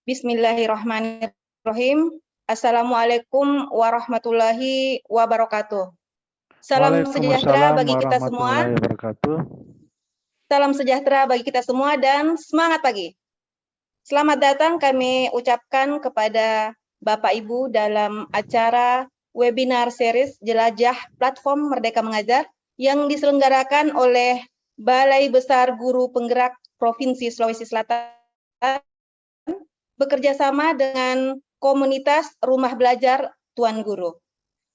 Bismillahirrahmanirrahim. Assalamualaikum warahmatullahi wabarakatuh. Salam sejahtera Waalaikumsalam bagi kita semua. warahmatullahi wabarakatuh. Salam sejahtera bagi kita semua dan semangat pagi. Selamat datang kami ucapkan kepada Bapak Ibu dalam acara webinar series Jelajah Platform Merdeka Mengajar yang diselenggarakan oleh Balai Besar Guru Penggerak Provinsi Sulawesi Selatan bekerja sama dengan komunitas Rumah Belajar Tuan Guru.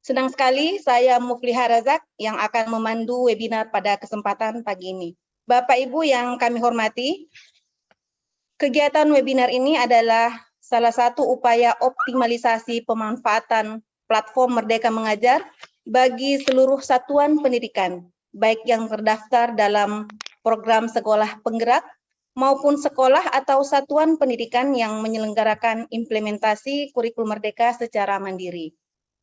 Senang sekali saya Mufliha Razak yang akan memandu webinar pada kesempatan pagi ini. Bapak Ibu yang kami hormati, kegiatan webinar ini adalah salah satu upaya optimalisasi pemanfaatan platform Merdeka Mengajar bagi seluruh satuan pendidikan, baik yang terdaftar dalam program sekolah penggerak maupun sekolah atau satuan pendidikan yang menyelenggarakan implementasi kurikulum merdeka secara mandiri.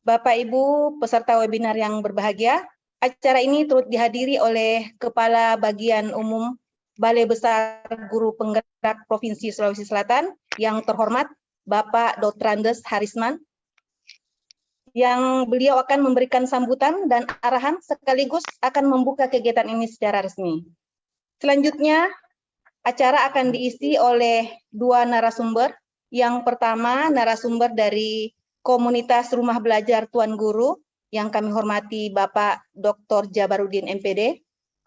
Bapak Ibu peserta webinar yang berbahagia, acara ini turut dihadiri oleh Kepala Bagian Umum Balai Besar Guru Penggerak Provinsi Sulawesi Selatan yang terhormat Bapak Dr. Andes Harisman, yang beliau akan memberikan sambutan dan arahan sekaligus akan membuka kegiatan ini secara resmi. Selanjutnya, acara akan diisi oleh dua narasumber. Yang pertama, narasumber dari komunitas Rumah Belajar Tuan Guru, yang kami hormati Bapak Dr. Jabarudin MPD.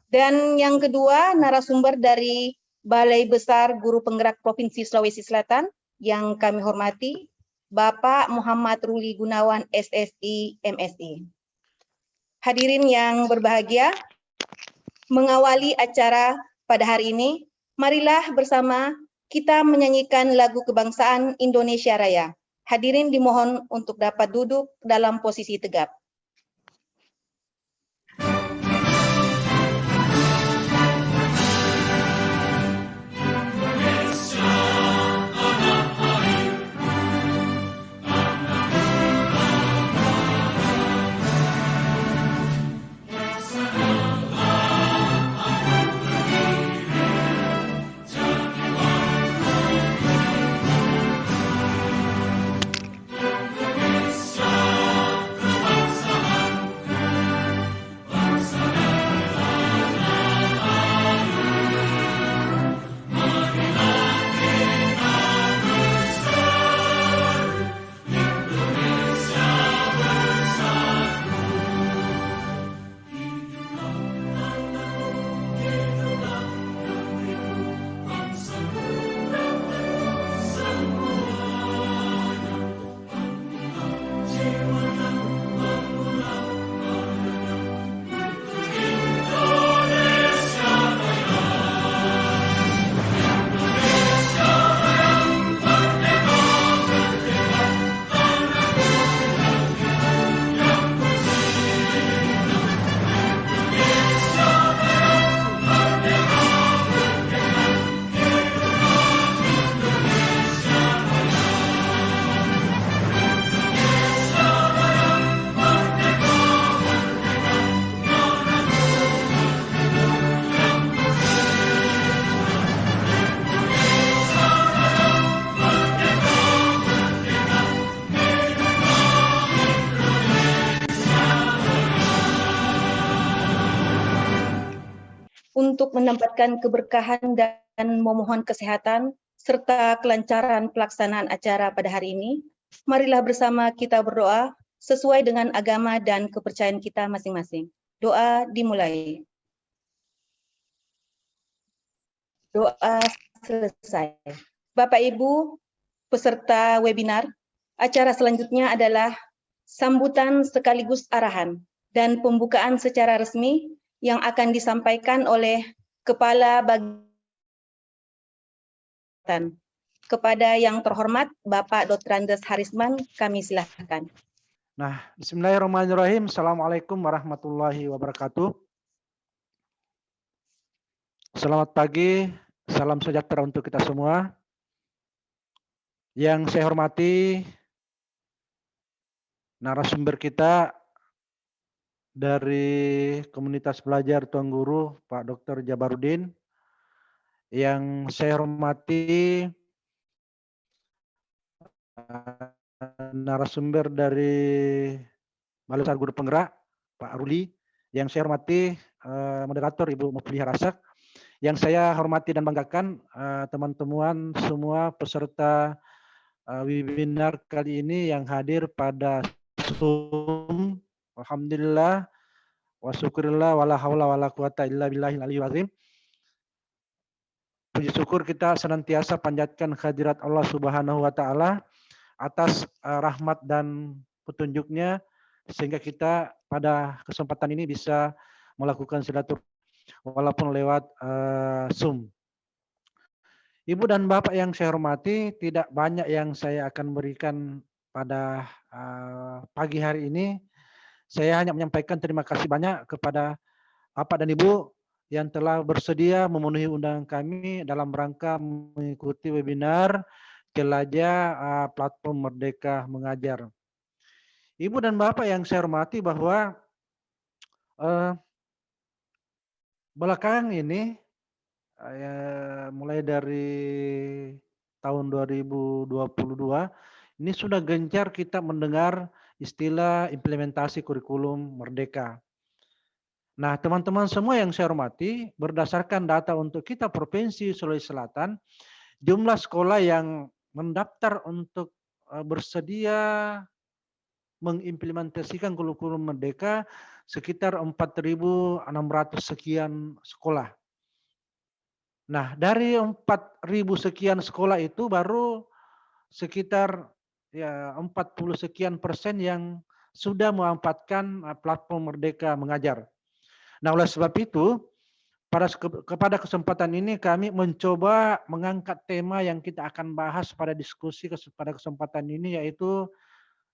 Dan yang kedua, narasumber dari Balai Besar Guru Penggerak Provinsi Sulawesi Selatan, yang kami hormati Bapak Muhammad Ruli Gunawan, SSI, MSI. Hadirin yang berbahagia, mengawali acara pada hari ini, marilah bersama kita menyanyikan lagu kebangsaan Indonesia Raya. Hadirin dimohon untuk dapat duduk dalam posisi tegap. Untuk mendapatkan keberkahan dan memohon kesehatan serta kelancaran pelaksanaan acara pada hari ini, marilah bersama kita berdoa sesuai dengan agama dan kepercayaan kita masing-masing. Doa dimulai. Doa selesai. Bapak Ibu peserta webinar, acara selanjutnya adalah sambutan sekaligus arahan dan pembukaan secara resmi yang akan disampaikan oleh Kepala Bagian. Kepada yang terhormat Bapak Dr. Andes Harisman, kami silakan. Nah, bismillahirrahmanirrahim. Assalamualaikum warahmatullahi wabarakatuh. Selamat pagi, salam sejahtera untuk kita semua. Yang saya hormati narasumber kita dari komunitas belajar Tuan Guru, Pak Dr. Jabarudin. Yang saya hormati narasumber dari Balai Besar Guru Penggerak, Pak Ruli, yang saya hormati moderator Ibu Muflihah Rasak, yang saya hormati dan banggakan teman-teman semua peserta webinar kali ini yang hadir pada Zoom. Alhamdulillah wa syukurillah wala haula wala quwata illa billahil aliyyil azim. Puji syukur kita senantiasa panjatkan kehadirat Allah Subhanahu wa taala atas rahmat dan petunjuknya sehingga kita pada kesempatan ini bisa melakukan silaturahmi walaupun lewat Zoom. Ibu dan Bapak yang saya hormati, tidak banyak yang saya akan berikan pada pagi hari ini. Saya hanya menyampaikan terima kasih banyak kepada Bapak dan Ibu yang telah bersedia memenuhi undangan kami dalam rangka mengikuti webinar Jelajah Platform Merdeka Mengajar. Ibu dan Bapak yang saya hormati, bahwa belakangan ini mulai dari tahun 2022 ini sudah gencar kita mendengar istilah implementasi kurikulum merdeka. Nah, teman-teman semua yang saya hormati, berdasarkan data untuk kita Provinsi Sulawesi Selatan, jumlah sekolah yang mendaftar untuk bersedia mengimplementasikan kurikulum merdeka sekitar 4.600 sekian sekolah. Nah, dari 4.000 sekian sekolah itu baru sekitar 40 sekian persen yang sudah memanfaatkan platform Merdeka Mengajar. Nah, oleh sebab itu, pada kesempatan ini kami mencoba mengangkat tema yang kita akan bahas pada diskusi pada kesempatan ini, yaitu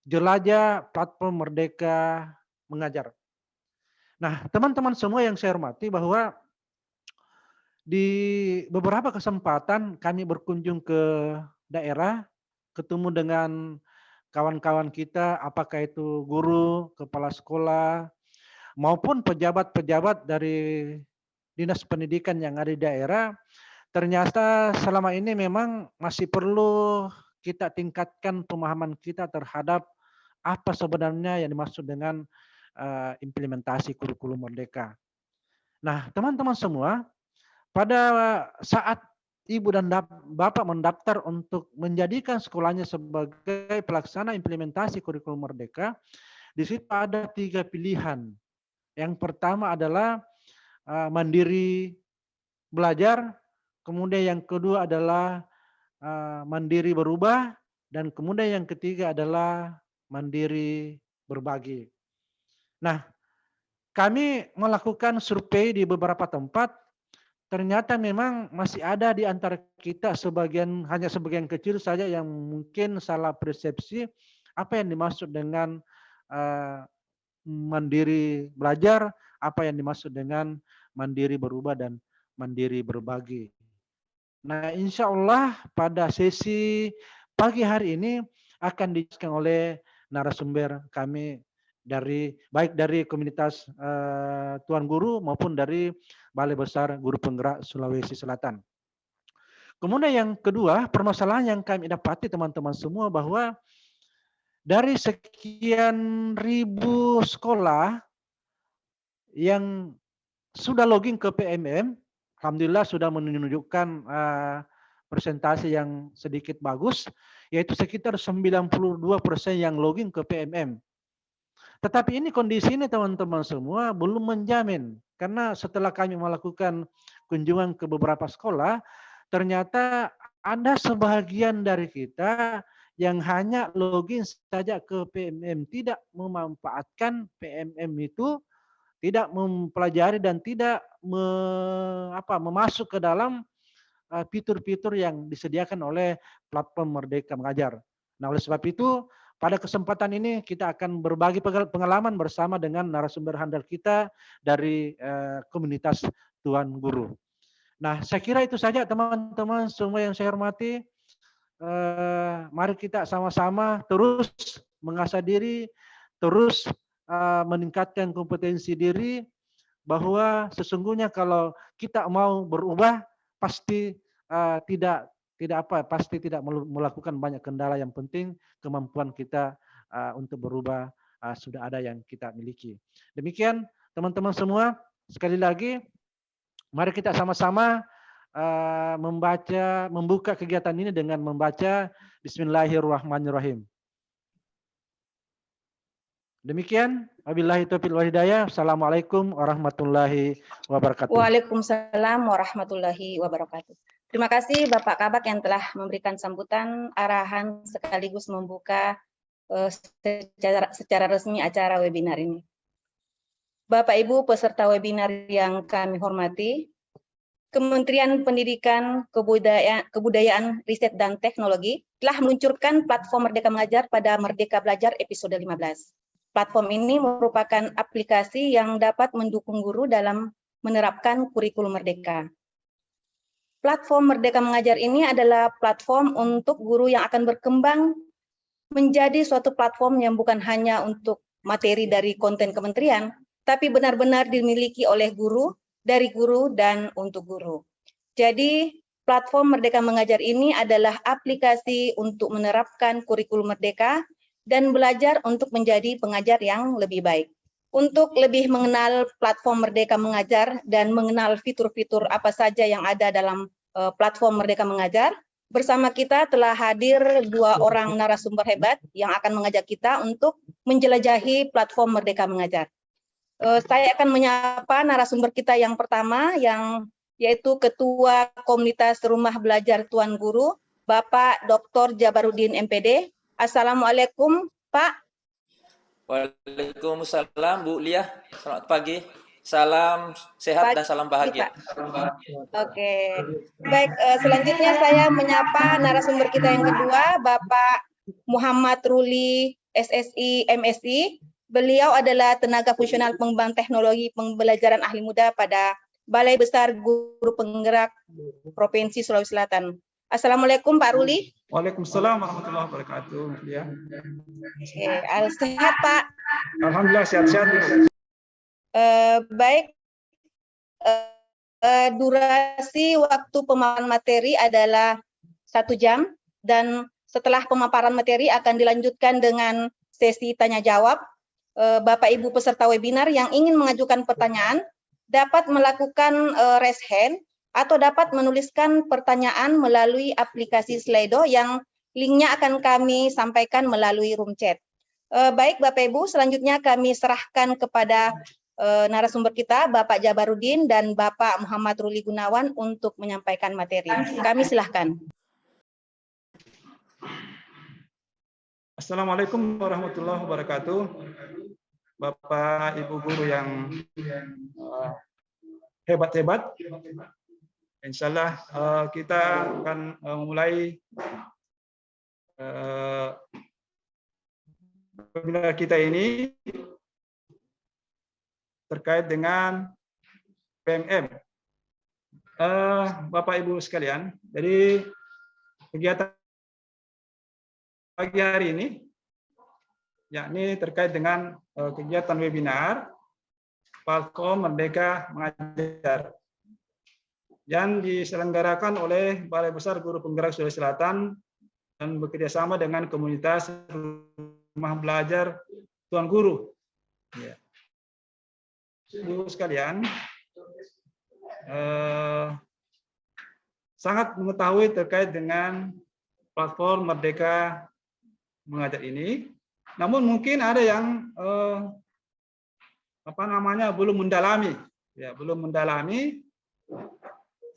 Jelajah Platform Merdeka Mengajar. Nah, teman-teman semua yang saya hormati, bahwa di beberapa kesempatan kami berkunjung ke daerah, ketemu dengan kawan-kawan kita, apakah itu guru, kepala sekolah, maupun pejabat-pejabat dari dinas pendidikan yang ada di daerah. Ternyata selama ini memang masih perlu kita tingkatkan pemahaman kita terhadap apa sebenarnya yang dimaksud dengan implementasi kurikulum merdeka. Nah, teman-teman semua, pada saat Ibu dan Bapak mendaftar untuk menjadikan sekolahnya sebagai pelaksana implementasi kurikulum merdeka, di situ ada 3 pilihan. Yang pertama adalah mandiri belajar, kemudian yang kedua adalah mandiri berubah, dan kemudian yang ketiga adalah mandiri berbagi. Nah, kami melakukan survei di beberapa tempat, ternyata memang masih ada di antara kita hanya sebagian kecil saja yang mungkin salah persepsi apa yang dimaksud dengan mandiri belajar, apa yang dimaksud dengan mandiri berubah dan mandiri berbagi. Nah, insya Allah pada sesi pagi hari ini akan dijelaskan oleh narasumber kami baik dari komunitas Tuan Guru maupun dari Balai Besar Guru Penggerak Sulawesi Selatan. Kemudian yang kedua, permasalahan yang kami dapati teman-teman semua, bahwa dari sekian ribu sekolah yang sudah login ke PMM, alhamdulillah sudah menunjukkan presentasi yang sedikit bagus, yaitu sekitar 92% yang login ke PMM. Tetapi ini kondisi ini teman-teman semua belum menjamin, karena setelah kami melakukan kunjungan ke beberapa sekolah, ternyata ada sebagian dari kita yang hanya login saja ke PMM, tidak memanfaatkan PMM itu, tidak mempelajari dan tidak memasuk ke dalam fitur-fitur yang disediakan oleh platform Merdeka Mengajar. Nah, oleh sebab itu, pada kesempatan ini kita akan berbagi pengalaman bersama dengan narasumber handal kita dari komunitas Tuan Guru. Nah, saya kira itu saja teman-teman semua yang saya hormati. Mari kita sama-sama terus mengasah diri, terus meningkatkan kompetensi diri, bahwa sesungguhnya kalau kita mau berubah, pasti tidak pasti tidak melakukan banyak kendala. Yang penting kemampuan kita untuk berubah sudah ada yang kita miliki. Demikian teman-teman semua, sekali lagi mari kita sama-sama membuka kegiatan ini dengan membaca Bismillahirrahmanirrahim. Demikian, wabillahi taufiq wal hidayah. Assalamualaikum warahmatullahi wabarakatuh. Waalaikumsalam warahmatullahi wabarakatuh. Terima kasih Bapak Kabak yang telah memberikan sambutan, arahan sekaligus membuka secara resmi acara webinar ini. Bapak Ibu peserta webinar yang kami hormati, Kementerian Pendidikan, Kebudayaan, Riset dan Teknologi telah meluncurkan platform Merdeka Mengajar pada Merdeka Belajar episode 15. Platform ini merupakan aplikasi yang dapat mendukung guru dalam menerapkan kurikulum merdeka. Platform Merdeka Mengajar ini adalah platform untuk guru yang akan berkembang menjadi suatu platform yang bukan hanya untuk materi dari konten kementerian, tapi benar-benar dimiliki oleh guru, dari guru, dan untuk guru. Jadi, platform Merdeka Mengajar ini adalah aplikasi untuk menerapkan kurikulum merdeka dan belajar untuk menjadi pengajar yang lebih baik. Untuk lebih mengenal platform Merdeka Mengajar dan mengenal fitur-fitur apa saja yang ada dalam platform Merdeka Mengajar, bersama kita telah hadir 2 orang narasumber hebat yang akan mengajak kita untuk menjelajahi platform Merdeka Mengajar. Saya akan menyapa narasumber kita yang pertama, yaitu Ketua Komunitas Rumah Belajar Tuan Guru, Bapak Dr. Jabarudin MPD. Assalamualaikum, Pak. Waalaikumsalam, Bu Lia. Selamat pagi. Salam sehat dan salam bahagia. Oke. Baik, selanjutnya saya menyapa narasumber kita yang kedua, Bapak Muhammad Ruli, SSI, MSI. Beliau adalah tenaga fungsional pengembang teknologi pembelajaran ahli muda pada Balai Besar Guru Penggerak Provinsi Sulawesi Selatan. Assalamualaikum Pak Ruli. Waalaikumsalam warahmatullahi wabarakatuh. Ya. Oke, sehat Pak. Alhamdulillah sehat-sehat. Baik, durasi waktu pemaparan materi adalah 1 jam dan setelah pemaparan materi akan dilanjutkan dengan sesi tanya jawab. Bapak Ibu peserta webinar yang ingin mengajukan pertanyaan dapat melakukan raise hand atau dapat menuliskan pertanyaan melalui aplikasi Slido yang linknya akan kami sampaikan melalui room chat. Baik Bapak Ibu, selanjutnya kami serahkan kepada narasumber kita, Bapak Jabarudin dan Bapak Muhammad Ruli Gunawan untuk menyampaikan materi. Kami silahkan. Assalamualaikum warahmatullahi wabarakatuh. Bapak Ibu guru yang hebat-hebat. Insyaallah kita akan mulai webinar kita ini terkait dengan PMM. Bapak Ibu sekalian, jadi kegiatan pagi hari ini yakni terkait dengan kegiatan webinar platform Merdeka Mengajar yang diselenggarakan oleh Balai Besar Guru Penggerak Sulawesi Selatan dan bekerjasama dengan komunitas rumah belajar Tuan Guru. Ya. Ibu sekalian, sangat mengetahui terkait dengan platform Merdeka Mengajar ini, namun mungkin ada yang belum mendalami, ya, belum mendalami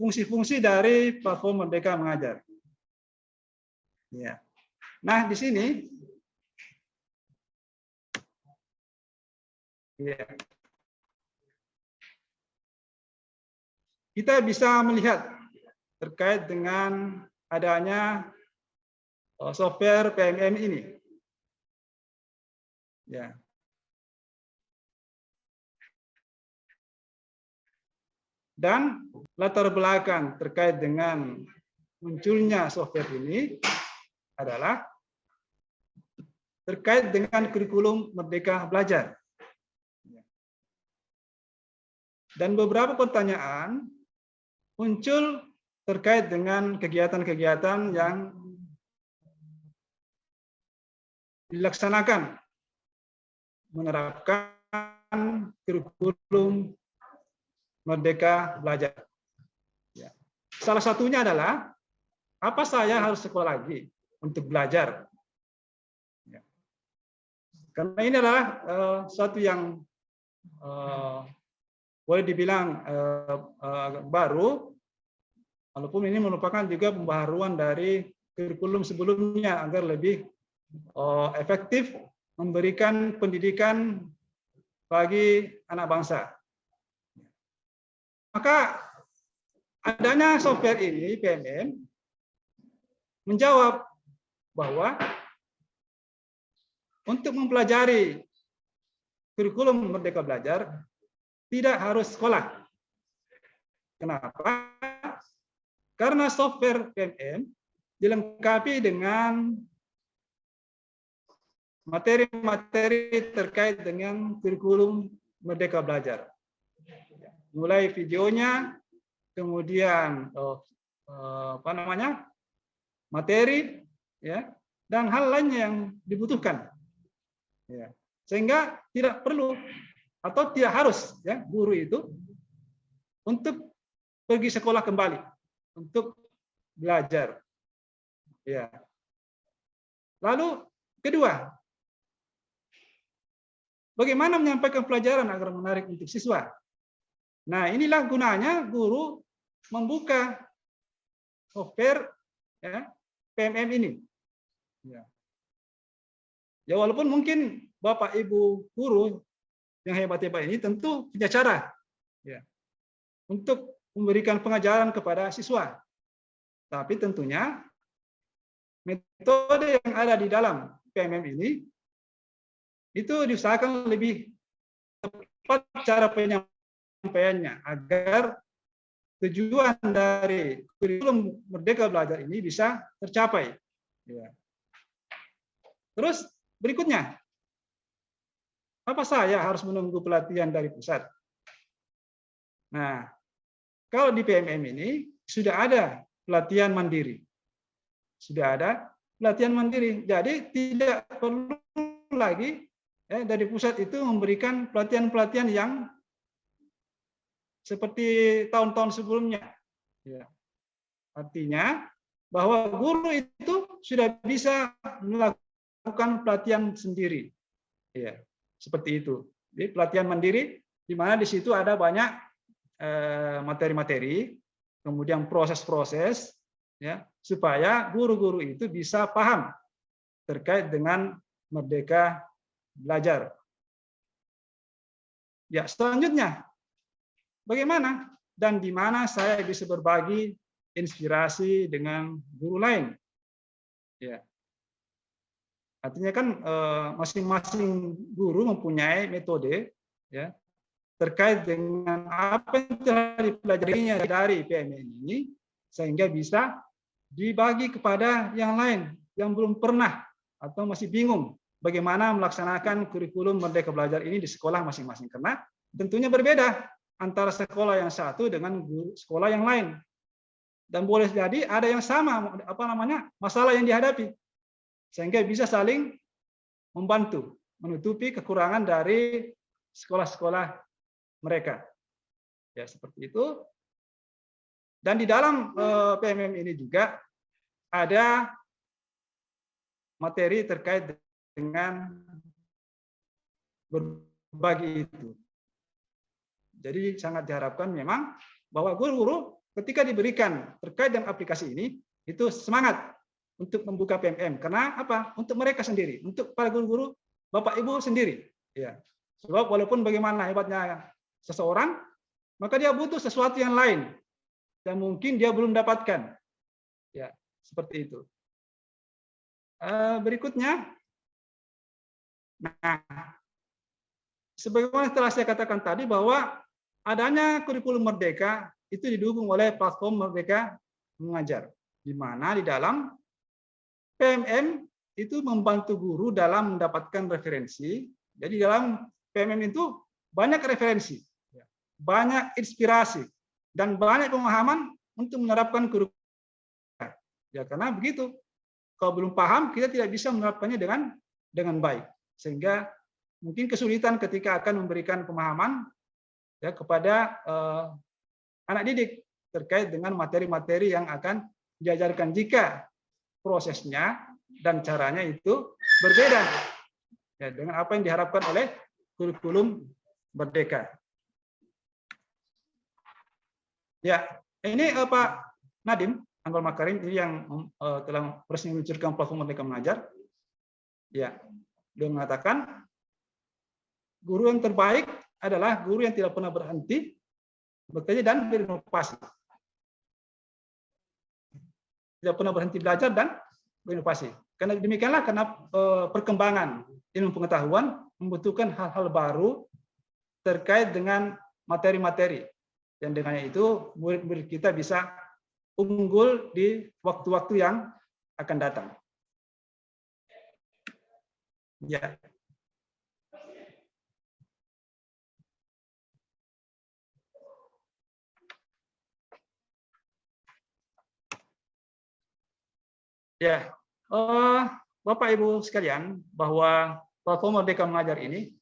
fungsi-fungsi dari platform Merdeka Mengajar. Ya. Nah, di sini ya, kita bisa melihat terkait dengan adanya software PMM ini. Ya. Dan latar belakang terkait dengan munculnya software ini adalah terkait dengan kurikulum Merdeka Belajar. Dan beberapa pertanyaan muncul terkait dengan kegiatan-kegiatan yang dilaksanakan menerapkan kurikulum Merdeka Belajar. Ya. Salah satunya adalah apa saya harus sekolah lagi untuk belajar? Ya. Karena ini adalah suatu yang boleh dibilang baru, walaupun ini merupakan juga pembaharuan dari kurikulum sebelumnya agar lebih efektif memberikan pendidikan bagi anak bangsa. Maka adanya software ini, PMM, menjawab bahwa untuk mempelajari kurikulum Merdeka Belajar tidak harus sekolah. Kenapa? Karena software PMM dilengkapi dengan materi-materi terkait dengan kurikulum Merdeka Belajar. Mulai videonya, kemudian materi, ya, dan hal lainnya yang dibutuhkan. Ya. Sehingga tidak perlu atau tidak harus, ya, guru itu untuk pergi sekolah kembali untuk belajar. Ya. Lalu kedua, bagaimana menyampaikan pelajaran agar menarik untuk siswa? Nah, inilah gunanya guru membuka software, ya, PMM ini. Ya. Ya, walaupun mungkin Bapak Ibu guru yang hebat-hebat ini tentu punya cara, ya, untuk memberikan pengajaran kepada siswa. Tapi tentunya metode yang ada di dalam PMM ini itu diusahakan lebih tepat cara penyampaiannya agar tujuan dari kurikulum Merdeka Belajar ini bisa tercapai. Ya. Terus berikutnya, apa saya harus menunggu pelatihan dari pusat? Nah, kalau di PMM ini sudah ada pelatihan mandiri. Sudah ada pelatihan mandiri. Jadi tidak perlu lagi, ya, dari pusat itu memberikan pelatihan-pelatihan yang seperti tahun-tahun sebelumnya. Ya. Artinya bahwa guru itu sudah bisa melakukan pelatihan sendiri. Ya. Seperti itu. Jadi pelatihan mandiri, di mana di situ ada banyak materi-materi, kemudian proses-proses, ya, supaya guru-guru itu bisa paham terkait dengan Merdeka Belajar. Ya, selanjutnya, bagaimana dan di mana saya bisa berbagi inspirasi dengan guru lain? Ya. Artinya kan masing-masing guru mempunyai metode, ya, terkait dengan apa yang telah dipelajarinya dari PMM ini, sehingga bisa dibagi kepada yang lain yang belum pernah atau masih bingung bagaimana melaksanakan kurikulum Merdeka Belajar ini di sekolah masing-masing. Karena tentunya berbeda antara sekolah yang satu dengan sekolah yang lain. Dan boleh jadi ada yang sama, masalah yang dihadapi. Sehingga bisa saling membantu, menutupi kekurangan dari sekolah-sekolah mereka. Ya, seperti itu. Dan di dalam PMM ini juga ada materi terkait dengan berbagi itu. Jadi sangat diharapkan memang bahwa guru-guru ketika diberikan terkait dengan aplikasi ini, itu semangat untuk membuka PMM. Karena apa? Untuk mereka sendiri, untuk para guru-guru, Bapak Ibu sendiri. Ya. Sebab walaupun bagaimana hebatnya seseorang, maka dia butuh sesuatu yang lain yang mungkin dia belum dapatkan. Ya, seperti itu. Berikutnya, nah, sebagaimana telah saya katakan tadi bahwa adanya kurikulum Merdeka itu didukung oleh platform Merdeka Mengajar, di mana di dalam PMM itu membantu guru dalam mendapatkan referensi. Jadi dalam PMM itu banyak referensi, banyak inspirasi, dan banyak pemahaman untuk menerapkan kurikulum. Ya, karena begitu. Kalau belum paham, kita tidak bisa menerapkannya dengan baik. Sehingga mungkin kesulitan ketika akan memberikan pemahaman ya kepada anak didik terkait dengan materi-materi yang akan diajarkan jika prosesnya dan caranya itu berbeda ya, dengan apa yang diharapkan oleh kurikulum Merdeka. Ya, ini Pak Nadiem Anwar Makarim ini yang telah resmi meluncurkan platform Merdeka Mengajar. Ya, dia mengatakan guru yang terbaik adalah guru yang tidak pernah berhenti bekerja dan berinovasi. Tidak pernah berhenti belajar dan berinovasi. Karena demikianlah karena perkembangan ilmu pengetahuan membutuhkan hal-hal baru terkait dengan materi-materi. Dan dengan itu murid-murid kita bisa unggul di waktu-waktu yang akan datang. Ya. Ya, Bapak Ibu sekalian, bahwa platform Merdeka Mengajar ini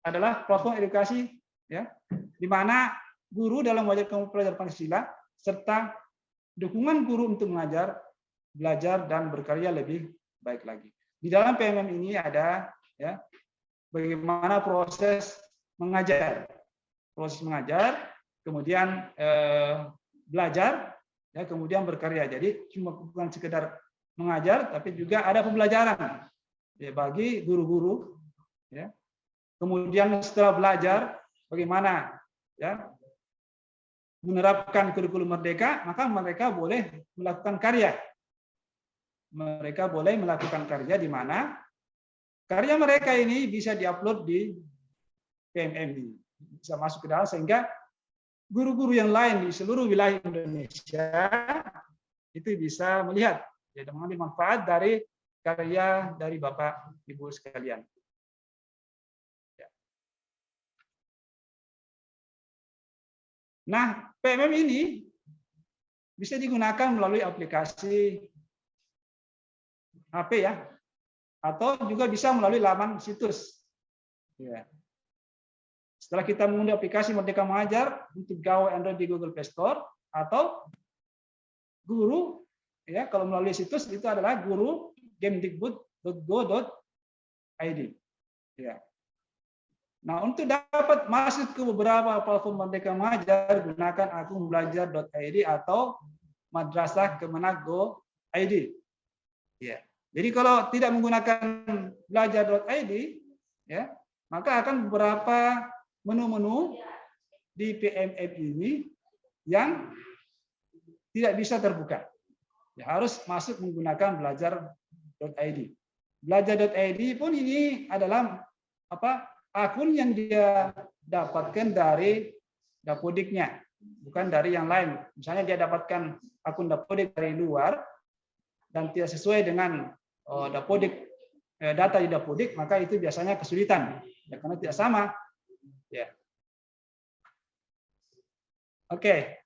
adalah platform edukasi, ya, di mana guru dalam mengajarkan pelajaran Pancasila serta dukungan guru untuk mengajar, belajar dan berkarya lebih baik lagi. Di dalam PMM ini ada, ya, bagaimana proses mengajar, kemudian belajar. Ya, kemudian berkarya. Jadi cuma bukan sekedar mengajar, tapi juga ada pembelajaran ya, bagi guru-guru. Ya. Kemudian setelah belajar, bagaimana ya menerapkan kurikulum Merdeka, maka mereka boleh melakukan karya. Mereka boleh melakukan karya di mana karya mereka ini bisa diupload di PMM ini, bisa masuk ke dalam sehingga guru-guru yang lain di seluruh wilayah Indonesia itu bisa melihat ya, dan mengambil manfaat dari karya dari Bapak Ibu sekalian. Ya. Nah, PMM ini bisa digunakan melalui aplikasi HP ya, atau juga bisa melalui laman situs. Ya. Setelah kita mengunduh aplikasi Merdeka Mengajar untuk gawai Android di Google Play Store, atau guru ya kalau melalui situs itu adalah guru.kemdikbud.go.id. Ya. Nah, untuk dapat masuk ke beberapa platform Merdeka Mengajar, gunakan akun belajar.id atau madrasah.kemenag.go.id. Ya. Jadi kalau tidak menggunakan belajar.id, ya, maka akan beberapa menu-menu di PMM ini yang tidak bisa terbuka. Ya, harus masuk menggunakan belajar.id. Belajar.id pun ini adalah akun yang dia dapatkan dari Dapodiknya, bukan dari yang lain. Misalnya dia dapatkan akun Dapodik dari luar dan tidak sesuai dengan Dapodik, data di Dapodik, maka itu biasanya kesulitan ya, karena tidak sama. Ya. Oke,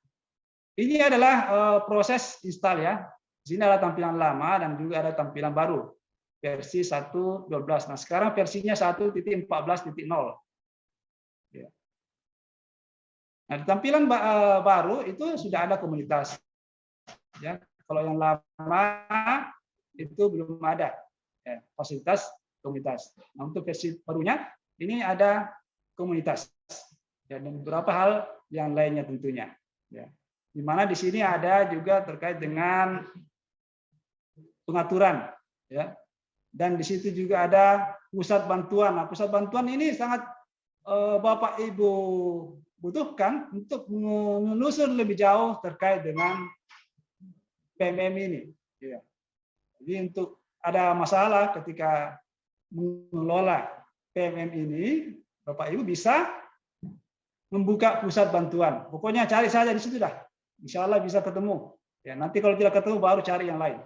ini adalah proses install ya. Di sini ada tampilan lama dan juga ada tampilan baru versi 1.12. Nah, sekarang versinya 1.14.0. Ya. Nah, di tampilan baru itu sudah ada komunitas. Ya, kalau yang lama itu belum ada ya, fasilitas komunitas. Nah, untuk versi barunya ini ada komunitas ya, dan beberapa hal yang lainnya tentunya ya. Di mana di sini ada juga terkait dengan pengaturan ya, dan di situ juga ada pusat bantuan. Nah, pusat bantuan ini sangat Bapak Ibu butuhkan untuk menelusur lebih jauh terkait dengan PMM ini ya. Jadi untuk ada masalah ketika mengelola PMM ini, Bapak Ibu bisa membuka pusat bantuan. Pokoknya cari saja di situ dah. Insya Allah bisa ketemu. Ya, nanti kalau tidak ketemu baru cari yang lain.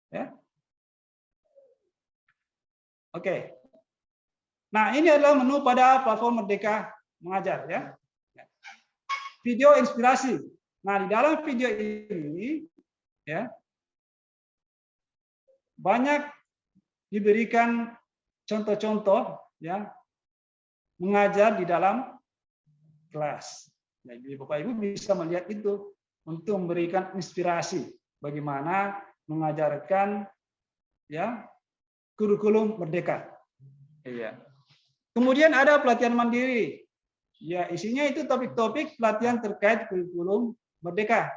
Ya. Oke. Nah, ini adalah menu pada platform Merdeka Mengajar ya. Video inspirasi. Nah, di dalam video ini ya banyak diberikan contoh-contoh ya mengajar di dalam kelas. Jadi Bapak Ibu bisa melihat itu untuk memberikan inspirasi bagaimana mengajarkan ya kurikulum merdeka. Iya. Kemudian ada pelatihan mandiri. Ya, isinya itu topik-topik pelatihan terkait kurikulum merdeka.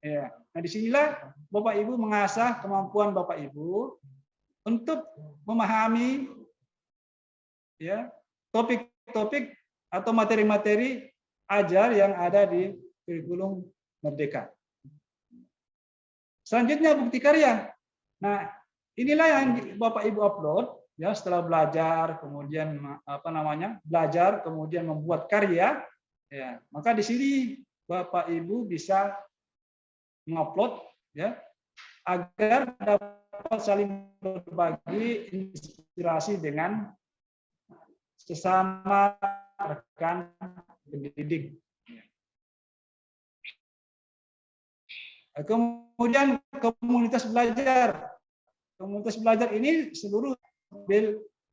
Ya. Nah, disinilah Bapak Ibu mengasah kemampuan Bapak Ibu untuk memahami ya topik-topik atau materi-materi ajar yang ada di kurikulum merdeka. Selanjutnya bukti karya. Nah, inilah yang Bapak Ibu upload ya setelah belajar, kemudian belajar, kemudian membuat karya. Ya, maka di sini Bapak Ibu bisa mengupload ya agar dapat saling berbagi inspirasi dengan sesama rekan pendidik. Kemudian komunitas belajar. Komunitas belajar ini seluruh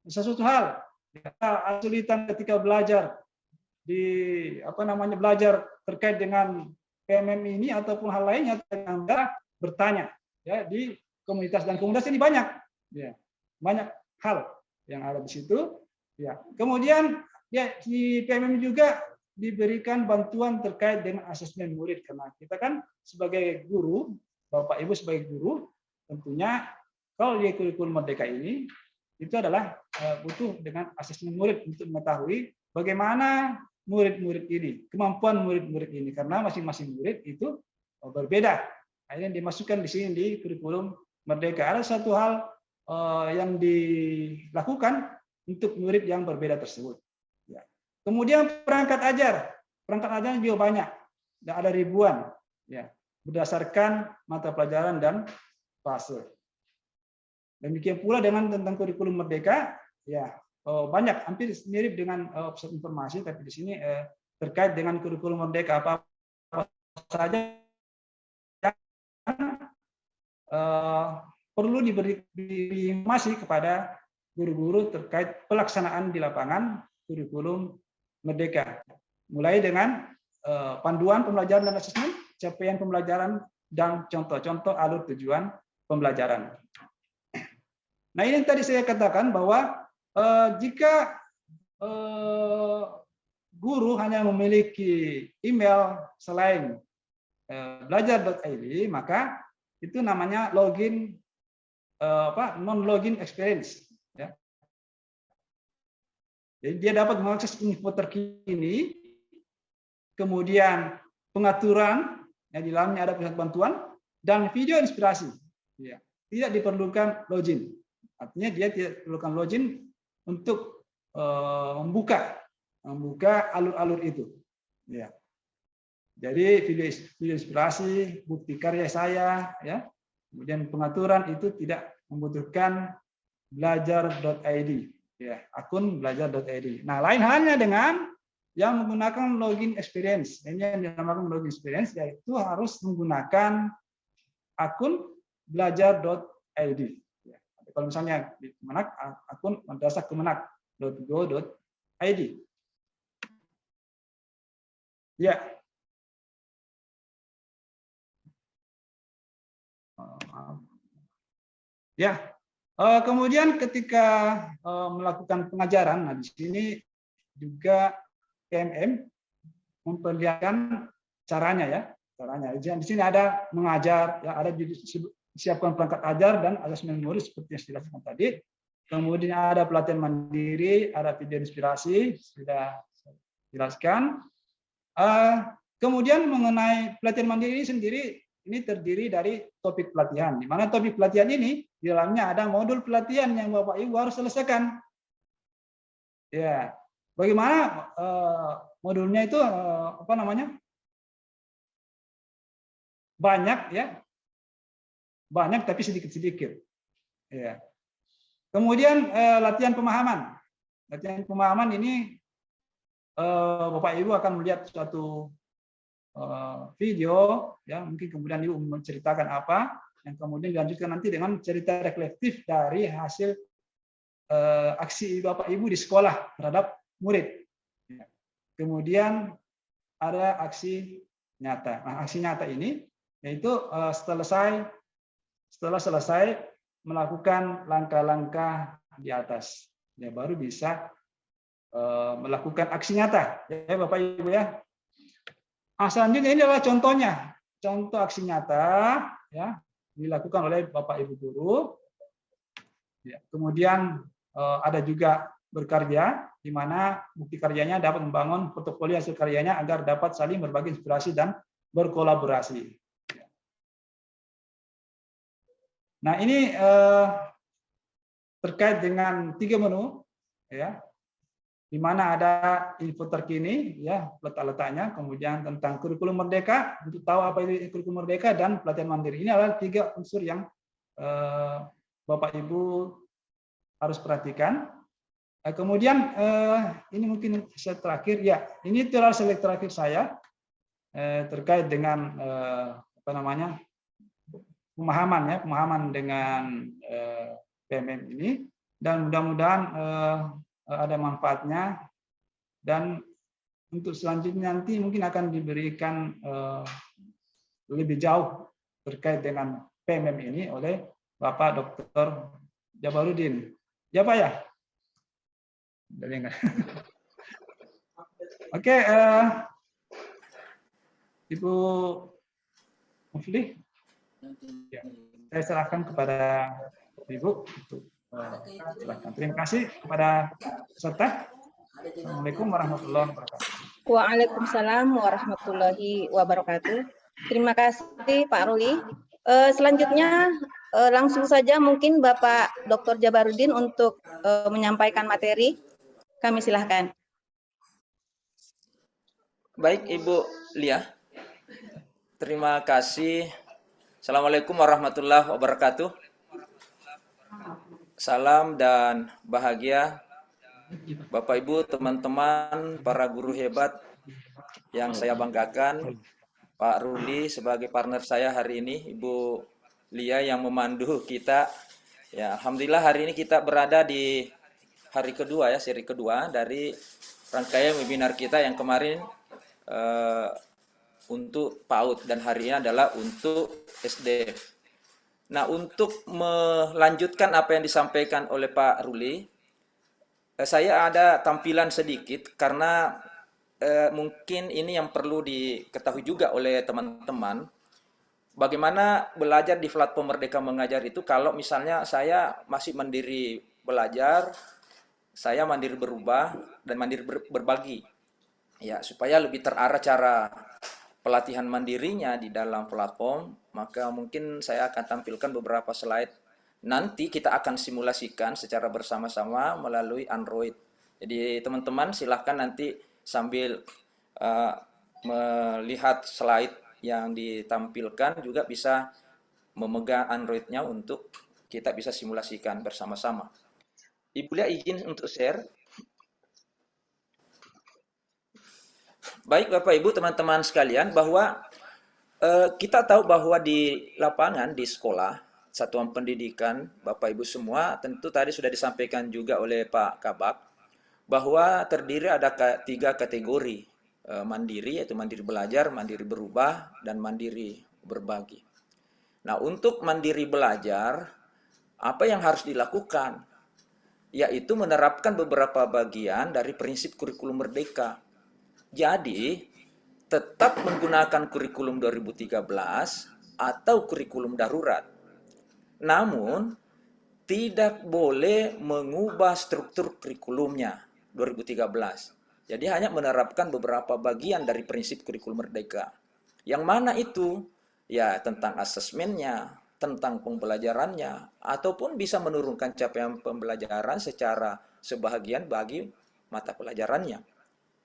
sesuatu hal. Kesulitan ketika belajar di belajar terkait dengan PMM ini ataupun hal lainnya, Anda bertanya ya di komunitas, dan komunitas ini banyak ya, banyak hal yang ada di situ ya. Kemudian ya di PMM juga diberikan bantuan terkait dengan asesmen murid, karena kita kan sebagai guru, Bapak Ibu sebagai guru, tentunya kalau di kurikulum merdeka ini itu adalah butuh dengan asesmen murid untuk mengetahui bagaimana murid-murid ini, kemampuan murid-murid ini, karena masing-masing murid itu berbeda. Akhirnya dimasukkan di sini di kurikulum merdeka. Ada satu hal yang dilakukan untuk murid yang berbeda tersebut. Ya. Kemudian perangkat ajar juga banyak, ada ribuan, ya, berdasarkan mata pelajaran dan fase. Demikian pula dengan tentang kurikulum merdeka, ya. Banyak, hampir mirip dengan pusat informasi, tapi di sini terkait dengan kurikulum merdeka apa saja yang perlu diberi informasi kepada guru-guru terkait pelaksanaan di lapangan kurikulum merdeka. Mulai dengan panduan pembelajaran dan asesmen, capaian pembelajaran, dan contoh-contoh alur tujuan pembelajaran. Nah, ini yang tadi saya katakan bahwa jika guru hanya memiliki email selain belajar.id, maka itu namanya login non login experience. Ya. Jadi dia dapat mengakses info terkini, kemudian pengaturan, yang di dalamnya ada pusat bantuan dan video inspirasi. Ya. Tidak diperlukan login. Artinya dia tidak perlukan login untuk membuka alur-alur itu. Ya. Jadi video inspirasi, bukti karya saya, ya, kemudian pengaturan itu tidak membutuhkan belajar.id, ya, akun belajar.id. Nah, lain halnya dengan yang menggunakan login experience. Ini yang dinamakan login experience, yaitu harus menggunakan akun belajar.id. Ya. Kalau misalnya di Kemenak, akun dasar kemenak.go.id. Ya. Ya. Kemudian ketika melakukan pengajaran, nah di sini juga PMM memperlihatkan caranya, ya, caranya. Di sini ada mengajar, ya, ada disiapkan perangkat ajar dan asesmen murid seperti yang dijelaskan tadi. Kemudian ada pelatihan mandiri, ada video inspirasi, sudah jelaskan. Kemudian mengenai pelatihan mandiri ini sendiri, ini terdiri dari topik pelatihan. Di mana topik pelatihan ini di dalamnya ada modul pelatihan yang Bapak Ibu harus selesaikan. Ya, bagaimana modulnya itu apa namanya? Banyak, ya, banyak tapi sedikit-sedikit. Ya. Kemudian latihan pemahaman. Latihan pemahaman ini Bapak Ibu akan melihat suatu video, ya mungkin kemudian Ibu menceritakan apa, yang kemudian dilanjutkan nanti dengan cerita reflektif dari hasil aksi Bapak Ibu di sekolah terhadap murid. Kemudian ada aksi nyata. Nah, aksi nyata ini yaitu setelah selesai melakukan langkah-langkah di atas, ya baru bisa melakukan aksi nyata, ya Bapak Ibu ya. Selanjutnya ini adalah contohnya, contoh aksi nyata, ya dilakukan oleh Bapak Ibu guru. Ya, kemudian ada juga berkarya, di mana bukti karyanya dapat membangun portofolio hasil karyanya agar dapat saling berbagi inspirasi dan berkolaborasi. Nah ini terkait dengan 3 menu, ya, di mana ada info terkini, ya letak-letaknya, kemudian tentang kurikulum merdeka untuk tahu apa itu kurikulum merdeka, dan pelatihan mandiri. Ini adalah 3 unsur yang Bapak Ibu harus perhatikan. Kemudian ini mungkin slide terakhir, ya ini adalah slide terakhir saya terkait dengan apa namanya pemahaman, ya pemahaman dengan PMM ini, dan mudah-mudahan ada manfaatnya, dan untuk selanjutnya nanti mungkin akan diberikan lebih jauh terkait dengan PMM ini oleh Bapak Dr. Jabarudin. Ya Pak ya? Oke, Ibu Mufli, ya, saya serahkan kepada Ibu untuk silakan. Terima kasih kepada peserta. Assalamualaikum warahmatullahi wabarakatuh. Waalaikumsalam warahmatullahi wabarakatuh. Terima kasih Pak Ruli. Selanjutnya langsung saja mungkin Bapak Dr. Jabarudin untuk menyampaikan materi. Kami silahkan. Baik Ibu Lia, terima kasih. Assalamualaikum warahmatullahi wabarakatuh. Salam dan bahagia Bapak Ibu, teman-teman, para guru hebat yang saya banggakan, Pak Ruli sebagai partner saya hari ini, Ibu Lia yang memandu kita. Ya, alhamdulillah hari ini kita berada di hari kedua, ya, seri kedua dari rangkaian webinar kita yang kemarin untuk PAUD, dan hari ini adalah untuk SD. Nah, untuk melanjutkan apa yang disampaikan oleh Pak Ruli, saya ada tampilan sedikit karena mungkin ini yang perlu diketahui juga oleh teman-teman. Bagaimana belajar di platform Merdeka Mengajar itu kalau misalnya saya masih mandiri belajar, saya mandiri berubah, dan mandiri berbagi. Ya, supaya lebih terarah cara pelatihan mandirinya di dalam platform, maka mungkin saya akan tampilkan beberapa slide. Nanti kita akan simulasikan secara bersama-sama melalui Android. Jadi teman-teman silahkan nanti sambil melihat slide yang ditampilkan juga bisa memegang Android-nya untuk kita bisa simulasikan bersama-sama. Ibu Lia izin untuk share. Baik Bapak Ibu, teman-teman sekalian, bahwa kita tahu bahwa di lapangan, di sekolah, satuan pendidikan, Bapak Ibu semua, tentu tadi sudah disampaikan juga oleh Pak Kabak, bahwa terdiri ada 3 kategori mandiri, yaitu mandiri belajar, mandiri berubah, dan mandiri berbagi. Nah, untuk mandiri belajar, apa yang harus dilakukan? Yaitu menerapkan beberapa bagian dari prinsip kurikulum merdeka. Jadi, tetap menggunakan kurikulum 2013 atau kurikulum darurat. Namun, tidak boleh mengubah struktur kurikulumnya 2013. Jadi hanya menerapkan beberapa bagian dari prinsip kurikulum merdeka. Yang mana itu? Ya, tentang asesmennya, tentang pembelajarannya, ataupun bisa menurunkan capaian pembelajaran secara sebahagian bagi mata pelajarannya.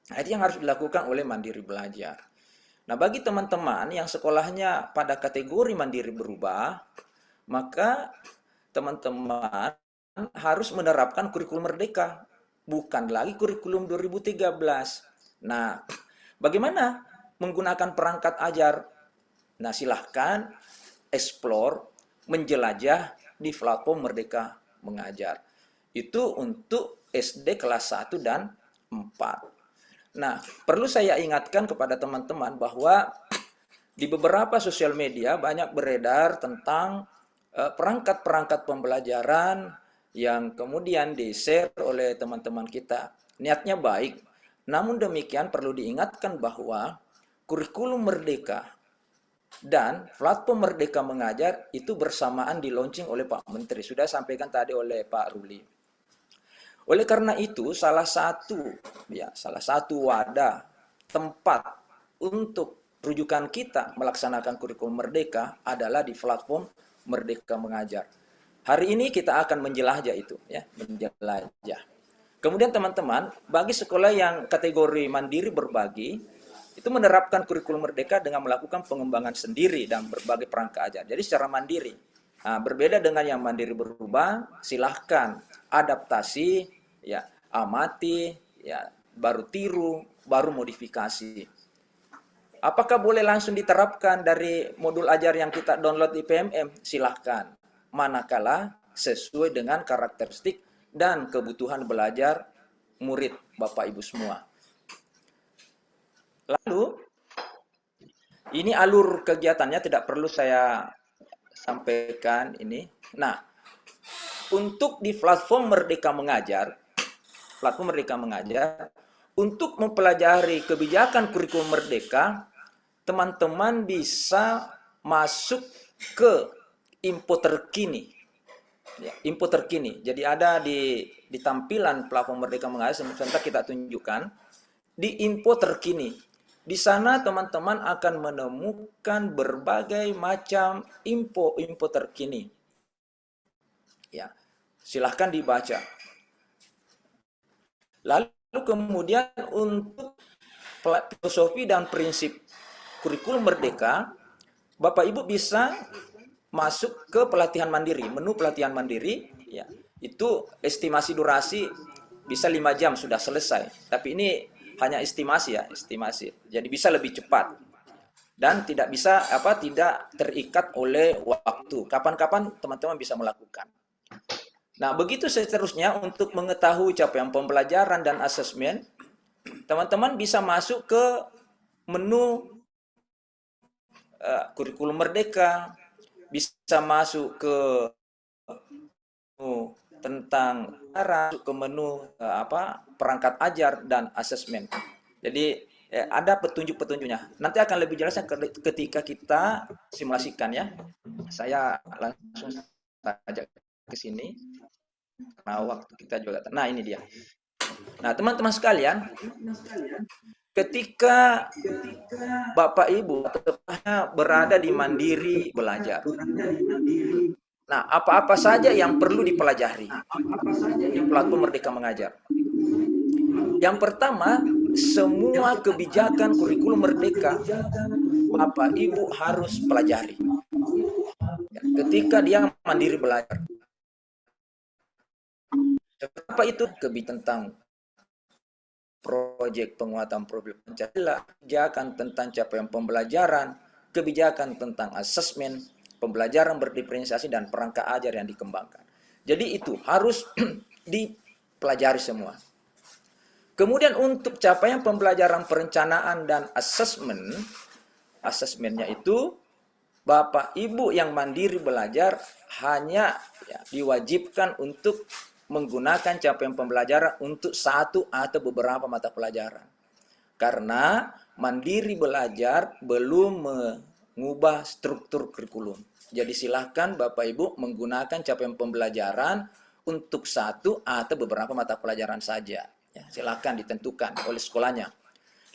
Nah, itu yang harus dilakukan oleh mandiri belajar. Nah, bagi teman-teman yang sekolahnya pada kategori mandiri berubah, maka teman-teman harus menerapkan kurikulum merdeka, bukan lagi kurikulum 2013. Nah, bagaimana menggunakan perangkat ajar. Nah, silahkan explore, menjelajah di platform Merdeka Mengajar. Itu untuk SD kelas 1 dan 4. Nah, perlu saya ingatkan kepada teman-teman bahwa di beberapa sosial media banyak beredar tentang perangkat-perangkat pembelajaran yang kemudian di-share oleh teman-teman kita. Niatnya baik, namun demikian perlu diingatkan bahwa kurikulum Merdeka dan platform Merdeka Mengajar itu bersamaan di launching oleh Pak Menteri. Sudah sampaikan tadi oleh Pak Ruli. Oleh karena itu, salah satu wadah tempat untuk rujukan kita melaksanakan kurikulum Merdeka adalah di platform Merdeka Mengajar. Hari ini kita akan menjelajah itu, ya, menjelajah. Kemudian teman-teman, bagi sekolah yang kategori mandiri berbagi, itu menerapkan kurikulum Merdeka dengan melakukan pengembangan sendiri dan berbagai perangkat ajar. Jadi secara mandiri. Nah, berbeda dengan yang mandiri berubah, silahkan adaptasi, ya, amati, ya, baru tiru, baru modifikasi. Apakah boleh langsung diterapkan dari modul ajar yang kita download di PMM? Silahkan. Manakala sesuai dengan karakteristik dan kebutuhan belajar murid Bapak Ibu semua. Lalu, ini alur kegiatannya tidak perlu saya sampaikan ini. Nah, untuk di platform Merdeka Mengajar, untuk mempelajari kebijakan kurikulum Merdeka, teman-teman bisa masuk ke info terkini. Ya, info terkini. Jadi ada di tampilan platform Merdeka Mengajar, sebentar kita tunjukkan, di info terkini. Di sana teman-teman akan menemukan berbagai macam info terkini. Ya, silahkan dibaca. Lalu kemudian untuk filosofi dan prinsip kurikulum Merdeka, Bapak Ibu bisa masuk ke pelatihan mandiri, menu pelatihan mandiri, ya. Itu estimasi durasi bisa 5 jam sudah selesai. Tapi ini hanya estimasi, ya, estimasi. Jadi bisa lebih cepat. Dan tidak terikat oleh waktu. Kapan-kapan teman-teman bisa melakukan. Nah, begitu seterusnya untuk mengetahui capaian pembelajaran dan asesmen, teman-teman bisa masuk ke menu kurikulum Merdeka, bisa masuk ke menu tentang ke menu perangkat ajar dan asesmen. Jadi ada petunjuk-petunjuknya. Nanti akan lebih jelasnya ketika kita simulasikan, ya. Saya langsung saja ke sini karena waktu kita juga. Nah, ini dia. Nah, teman-teman sekalian, ketika Bapak Ibu berada di mandiri belajar. Nah, apa-apa saja yang perlu dipelajari di platform Merdeka Mengajar. Yang pertama, semua kebijakan kurikulum Merdeka Bapak Ibu harus pelajari. Ketika dia mandiri belajar. Apa itu? Tentang proyek penguatan program Pancasila, kebijakan tentang capaian pembelajaran, kebijakan tentang asesmen, pembelajaran berdiferensiasi, dan perangkat ajar yang dikembangkan. Jadi itu harus dipelajari semua. Kemudian untuk capaian pembelajaran perencanaan dan asesmennya itu Bapak Ibu yang mandiri belajar hanya diwajibkan untuk menggunakan capaian pembelajaran untuk satu atau beberapa mata pelajaran. Karena mandiri belajar belum mengubah struktur kurikulum. Jadi silahkan Bapak Ibu menggunakan capaian pembelajaran untuk satu atau beberapa mata pelajaran saja. Ya, silahkan ditentukan oleh sekolahnya.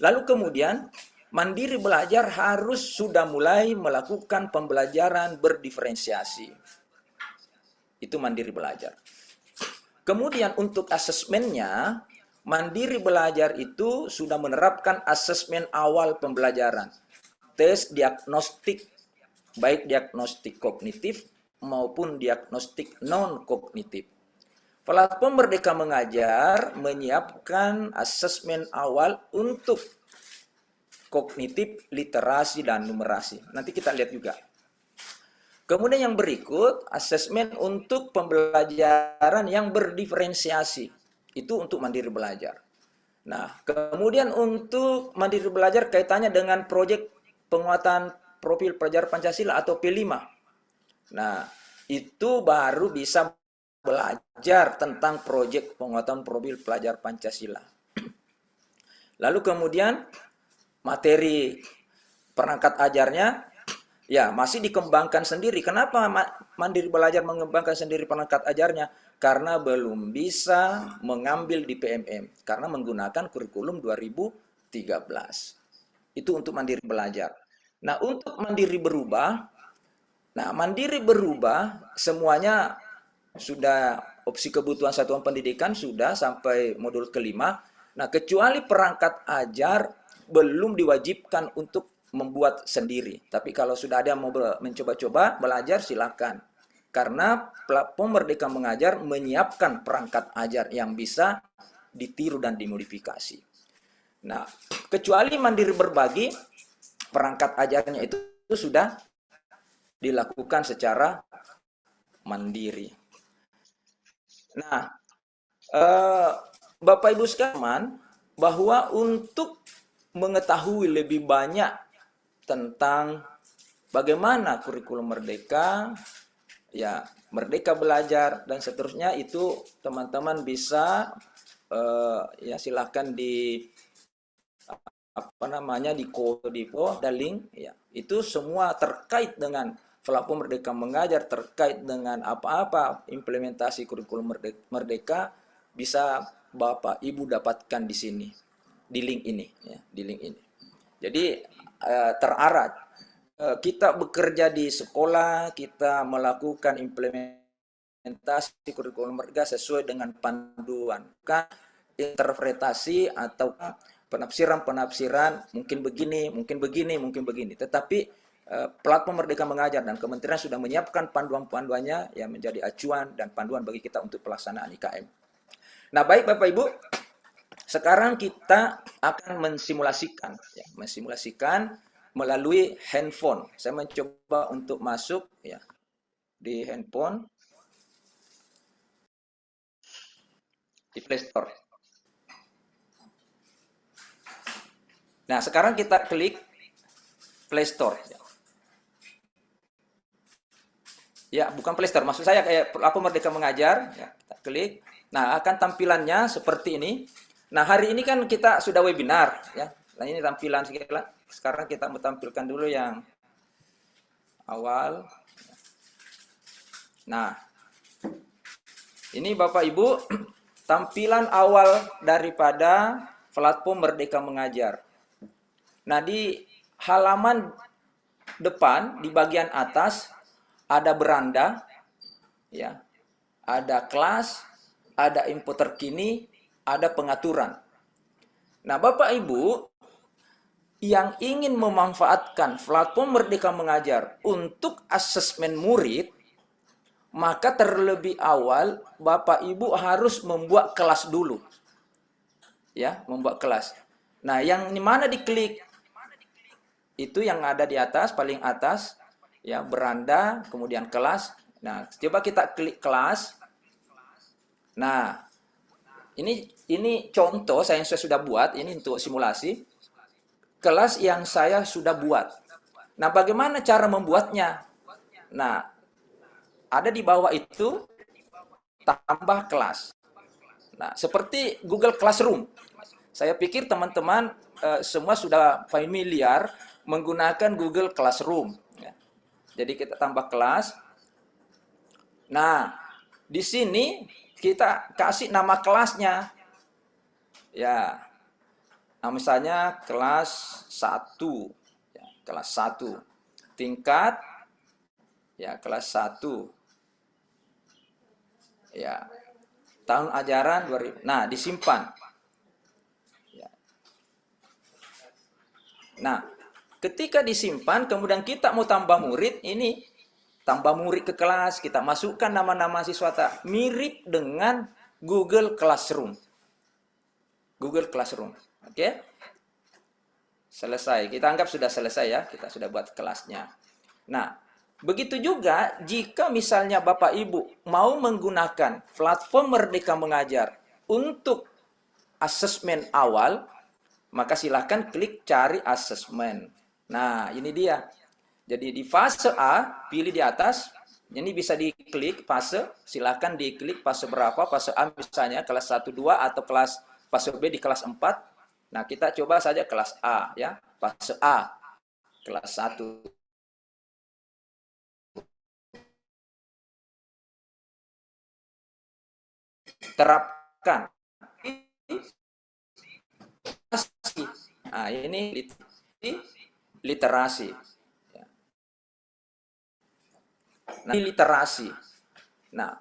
Lalu kemudian mandiri belajar harus sudah mulai melakukan pembelajaran berdiferensiasi. Itu mandiri belajar. Kemudian untuk asesmennya, mandiri belajar itu sudah menerapkan asesmen awal pembelajaran. Tes diagnostik, baik diagnostik kognitif maupun diagnostik non-kognitif. Platform Merdeka Mengajar menyiapkan asesmen awal untuk kognitif, literasi, dan numerasi. Nanti kita lihat juga. Kemudian yang berikut, asesmen untuk pembelajaran yang berdiferensiasi. Itu untuk mandiri belajar. Nah, kemudian untuk mandiri belajar kaitannya dengan proyek penguatan profil pelajar Pancasila atau P5. Nah, itu baru bisa belajar tentang proyek penguatan profil pelajar Pancasila. Lalu kemudian materi perangkat ajarnya ya masih dikembangkan sendiri. Kenapa mandiri belajar mengembangkan sendiri perangkat ajarnya? Karena belum bisa mengambil di PMM karena menggunakan kurikulum 2013. Itu untuk mandiri belajar. Nah, untuk mandiri berubah, semuanya sudah opsi kebutuhan satuan pendidikan sudah sampai modul kelima. Nah, kecuali perangkat ajar belum diwajibkan untuk membuat sendiri. Tapi kalau sudah ada yang mau mencoba-coba belajar, silakan. Karena platform Merdeka Mengajar menyiapkan perangkat ajar yang bisa ditiru dan dimodifikasi. Nah, kecuali mandiri berbagi, perangkat ajarnya itu sudah dilakukan secara mandiri. Nah, Bapak Ibu sekalian, bahwa untuk mengetahui lebih banyak tentang bagaimana kurikulum merdeka, ya Merdeka Belajar dan seterusnya, itu teman-teman bisa ya silahkan di di Kodipo ada link ya. Itu semua terkait dengan platform Merdeka Mengajar, terkait dengan apa-apa implementasi kurikulum merdeka bisa Bapak Ibu dapatkan di sini, di link ini ya, di link ini. Jadi terarah kita bekerja di sekolah, kita melakukan implementasi kurikulum merdeka sesuai dengan panduan, bukan interpretasi atau penafsiran mungkin begini, mungkin begini, mungkin begini. Tetapi platform Merdeka Mengajar dan Kementerian sudah menyiapkan panduan-panduannya yang menjadi acuan dan panduan bagi kita untuk pelaksanaan IKM. Nah, baik Bapak Ibu, sekarang kita akan mensimulasikan melalui handphone. Saya mencoba untuk masuk ya di handphone di Play Store. Nah, sekarang kita klik Play Store. Ya, bukan Play Store. Maksud saya kayak platform Merdeka Mengajar. Ya, kita klik. Nah, akan tampilannya seperti ini. Nah, hari ini kan kita sudah webinar. Ya. Nah, ini tampilan sekarang. Sekarang kita mau tampilkan dulu yang awal. Nah, ini Bapak Ibu, tampilan awal daripada platform Merdeka Mengajar. Nah, di halaman depan, di bagian atas, ada beranda, ya, ada kelas, ada info terkini, ada pengaturan. Nah, Bapak Ibu yang ingin memanfaatkan platform Merdeka Mengajar untuk asesmen murid, maka terlebih awal Bapak Ibu harus membuat kelas dulu. Ya, membuat kelas. Nah, yang mana diklik? Itu yang ada di atas, paling atas, ya, beranda, kemudian kelas. Nah, coba kita klik kelas. Nah, ini contoh saya sudah buat, ini untuk simulasi. Kelas yang saya sudah buat. Nah, bagaimana cara membuatnya? Nah, ada di bawah itu, tambah kelas. Nah, seperti Google Classroom. Saya pikir teman-teman semua sudah familiar menggunakan Google Classroom. Ya. Jadi kita tambah kelas. Nah, di sini kita kasih nama kelasnya. Ya, nah, misalnya kelas 1. Ya, kelas 1. Tingkat, ya kelas 1. Ya, tahun ajaran 2000. Nah, disimpan. Ya. Nah, ketika disimpan, kemudian kita mau tambah murid, ini tambah murid ke kelas, kita masukkan nama-nama siswa mirip dengan Google Classroom. Google Classroom. Oke. Selesai. Kita anggap sudah selesai ya. Kita sudah buat kelasnya. Nah, begitu juga jika misalnya Bapak Ibu mau menggunakan platform Merdeka Mengajar untuk asesmen awal, maka silahkan klik cari asesmen. Nah, ini dia. Jadi di fase A, pilih di atas. Ini bisa diklik fase, silahkan diklik fase berapa, fase A misalnya kelas 1, 2, atau fase B di kelas 4. Nah, kita coba saja kelas A ya, fase A, kelas 1. Terapkan. Nah, ini literasi. Nah, literasi. Nah,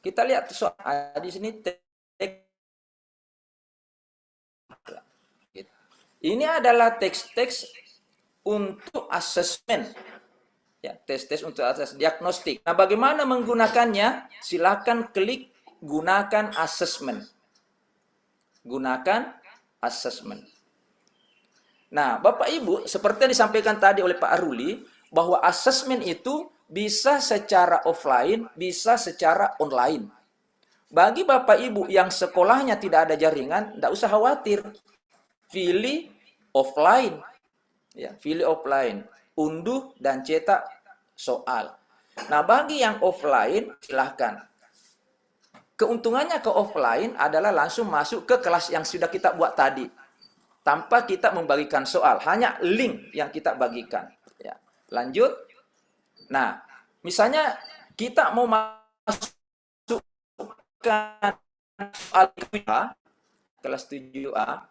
kita lihat soal di sini. Ini adalah teks-teks untuk asesmen. Ya, tes-tes untuk asesmen diagnostik. Nah, bagaimana menggunakannya? Silakan klik gunakan asesmen. Gunakan asesmen. Nah, Bapak Ibu, seperti yang disampaikan tadi oleh Pak Aruli, bahwa asesmen itu bisa secara offline, bisa secara online. Bagi Bapak Ibu yang sekolahnya tidak ada jaringan, tidak usah khawatir. Pilih offline. Ya, pilih offline. Unduh dan cetak soal. Nah, bagi yang offline, silahkan. Keuntungannya ke offline adalah langsung masuk ke kelas yang sudah kita buat tadi. Tanpa kita membagikan soal, hanya link yang kita bagikan. Ya. Lanjut. Nah, misalnya kita mau masukkan soal kelas 7A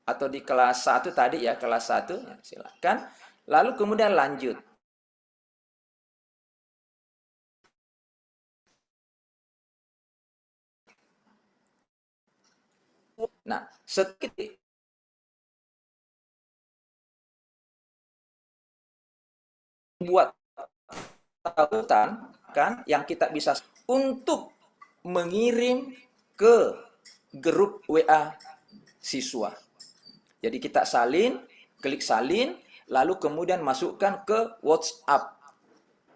atau di kelas 1 tadi ya, kelas 1, ya, silakan. Lalu kemudian lanjut. Nah, sedikit buat tautan kan yang kita bisa untuk mengirim ke grup WA siswa. Jadi kita salin, klik salin, lalu kemudian masukkan ke WhatsApp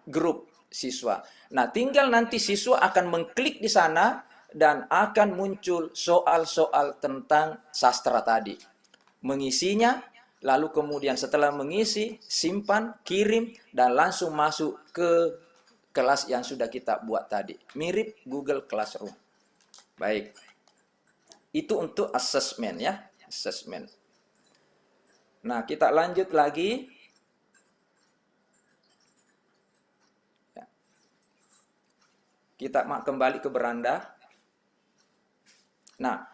grup siswa. Nah, tinggal nanti siswa akan mengklik di sana dan akan muncul soal-soal tentang sastra tadi. Mengisinya, lalu kemudian setelah mengisi, simpan, kirim, dan langsung masuk ke kelas yang sudah kita buat tadi. Mirip Google Classroom. Baik. Itu untuk asesmen ya, asesmen. Nah, kita lanjut lagi. Kita kembali ke beranda. Nah,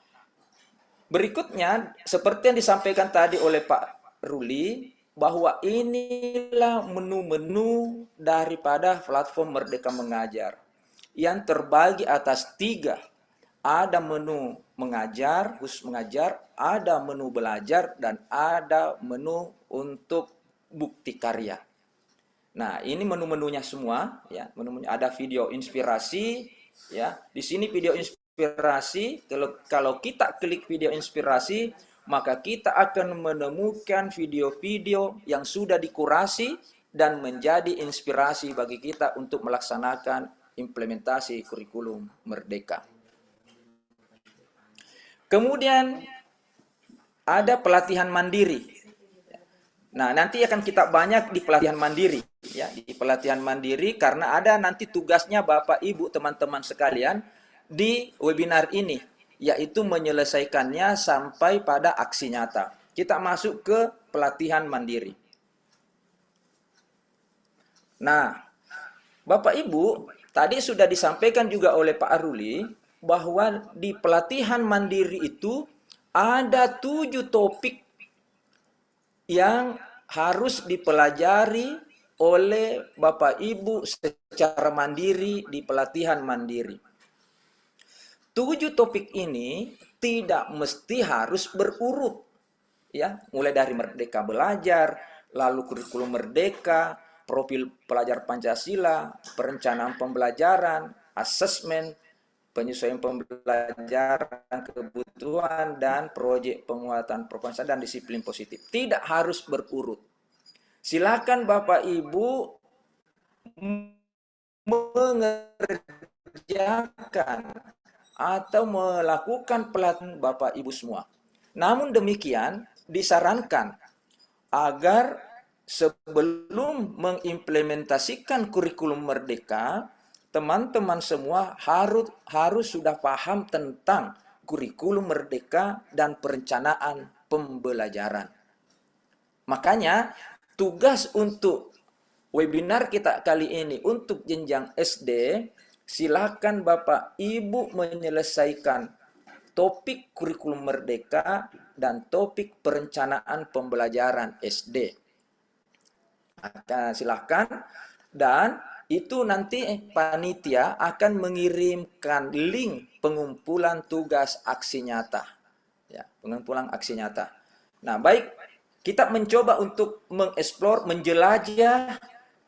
berikutnya, seperti yang disampaikan tadi oleh Pak Ruli, bahwa inilah menu-menu daripada platform Merdeka Mengajar yang terbagi atas 3. Ada menu mengajar, khusus mengajar, ada menu belajar, dan ada menu untuk bukti karya. Nah, ini menu-menunya semua ya. Menu-menunya ada video inspirasi ya. Di sini video inspirasi, kalau kita klik video inspirasi, maka kita akan menemukan video-video yang sudah dikurasi dan menjadi inspirasi bagi kita untuk melaksanakan implementasi kurikulum Merdeka. Kemudian ada pelatihan mandiri. Nah, nanti akan kita banyak di pelatihan mandiri ya, di pelatihan mandiri karena ada nanti tugasnya Bapak Ibu teman-teman sekalian di webinar ini, yaitu menyelesaikannya sampai pada aksi nyata. Kita masuk ke pelatihan mandiri. Nah, Bapak Ibu, tadi sudah disampaikan juga oleh Pak Aruli bahwa di pelatihan mandiri itu ada 7 topik yang harus dipelajari oleh Bapak Ibu secara mandiri di pelatihan mandiri. 7 topik ini tidak mesti harus berurut, ya, mulai dari Merdeka Belajar, lalu kurikulum Merdeka, profil pelajar Pancasila, perencanaan pembelajaran, asesmen, penyesuaian pembelajaran, kebutuhan, dan proyek penguatan propaganda dan disiplin positif. Tidak harus berurut. Silakan Bapak Ibu mengerjakan atau melakukan pelatihan Bapak Ibu semua. Namun demikian, disarankan agar sebelum mengimplementasikan kurikulum Merdeka, teman-teman semua harus sudah paham tentang kurikulum Merdeka dan perencanaan pembelajaran. Makanya tugas untuk webinar kita kali ini untuk jenjang SD, silakan Bapak Ibu menyelesaikan topik kurikulum Merdeka dan topik perencanaan pembelajaran SD. Silahkan, dan itu nanti panitia akan mengirimkan link pengumpulan tugas aksi nyata. Ya, pengumpulan aksi nyata. Nah, baik, kita mencoba untuk mengeksplor, menjelajah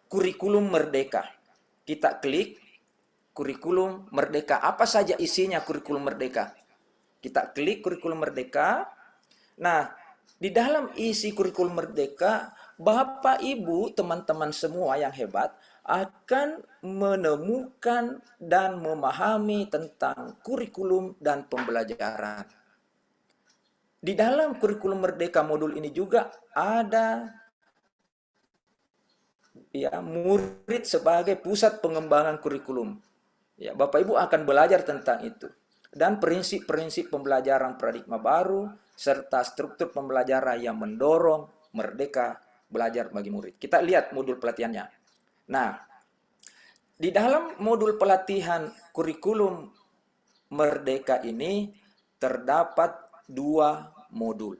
kurikulum Merdeka. Kita klik kurikulum Merdeka. Apa saja isinya kurikulum Merdeka? Kita klik kurikulum Merdeka. Nah, di dalam isi kurikulum Merdeka, Bapak, Ibu, teman-teman semua yang hebat akan menemukan dan memahami tentang kurikulum dan pembelajaran. Di dalam kurikulum Merdeka modul ini juga ada ya murid sebagai pusat pengembangan kurikulum. Ya, Bapak Ibu akan belajar tentang itu. Dan prinsip-prinsip pembelajaran paradigma baru serta struktur pembelajaran yang mendorong merdeka belajar bagi murid. Kita lihat modul pelatihannya. Nah, di dalam modul pelatihan kurikulum Merdeka ini terdapat 2 modul.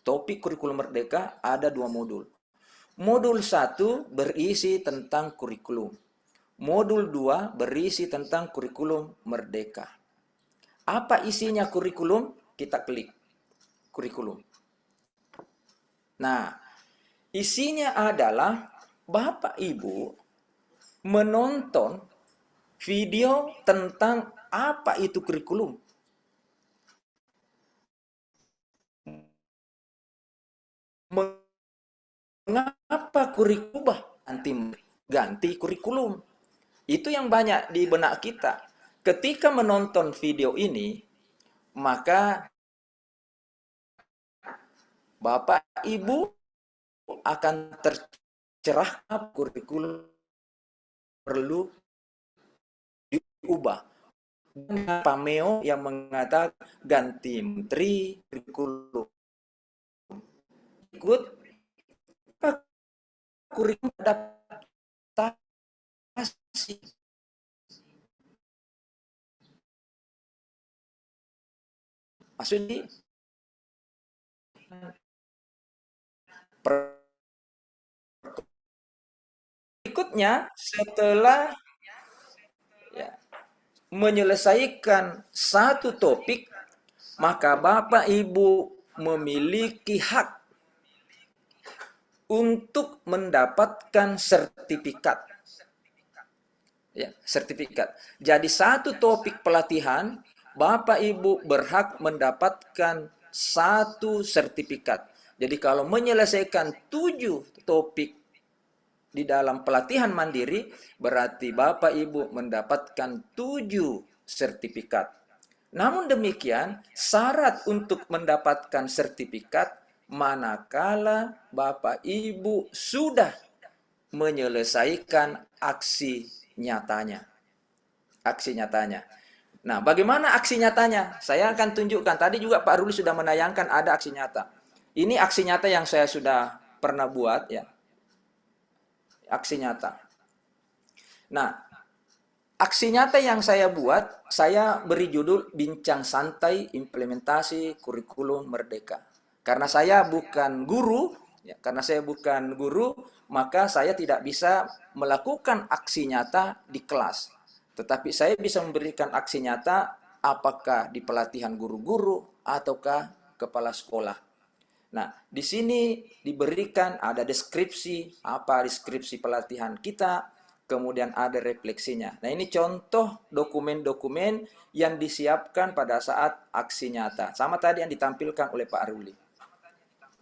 Topik kurikulum Merdeka ada 2 modul. Modul 1 berisi tentang kurikulum. Modul 2 berisi tentang kurikulum Merdeka. Apa isinya kurikulum? Kita klik kurikulum. Nah, isinya adalah Bapak Ibu menonton video tentang apa itu kurikulum. Mengapa kurikulum ganti kurikulum? Itu yang banyak di benak kita. Ketika menonton video ini, maka Bapak Ibu akan tercerahkan kurikulum perlu diubah. Pameo yang mengatakan ganti menteri kurikulum. Ikut kurikulum adaptasi. Maksudnya berikutnya setelah menyelesaikan satu topik, maka Bapak Ibu memiliki hak untuk mendapatkan sertifikat. Ya, sertifikat. Jadi satu topik pelatihan, Bapak Ibu berhak mendapatkan satu sertifikat. Jadi kalau menyelesaikan 7 topik di dalam pelatihan mandiri, berarti Bapak Ibu mendapatkan 7 sertifikat. Namun demikian, syarat untuk mendapatkan sertifikat manakala Bapak Ibu sudah menyelesaikan aksi nyatanya. Aksi nyatanya. Nah, bagaimana aksi nyatanya? Saya akan tunjukkan. Tadi juga Pak Ruli sudah menayangkan ada aksi nyata. Ini aksi nyata yang saya sudah pernah buat ya. Aksi nyata. Nah, aksi nyata yang saya buat, saya beri judul Bincang Santai Implementasi Kurikulum Merdeka. Karena saya bukan guru, maka saya tidak bisa melakukan aksi nyata di kelas. Tetapi saya bisa memberikan aksi nyata apakah di pelatihan guru-guru ataukah kepala sekolah. Nah, di sini diberikan ada deskripsi, apa deskripsi pelatihan kita, kemudian ada refleksinya. Nah, ini contoh dokumen-dokumen yang disiapkan pada saat aksi nyata. Sama tadi yang ditampilkan oleh Pak Ruli.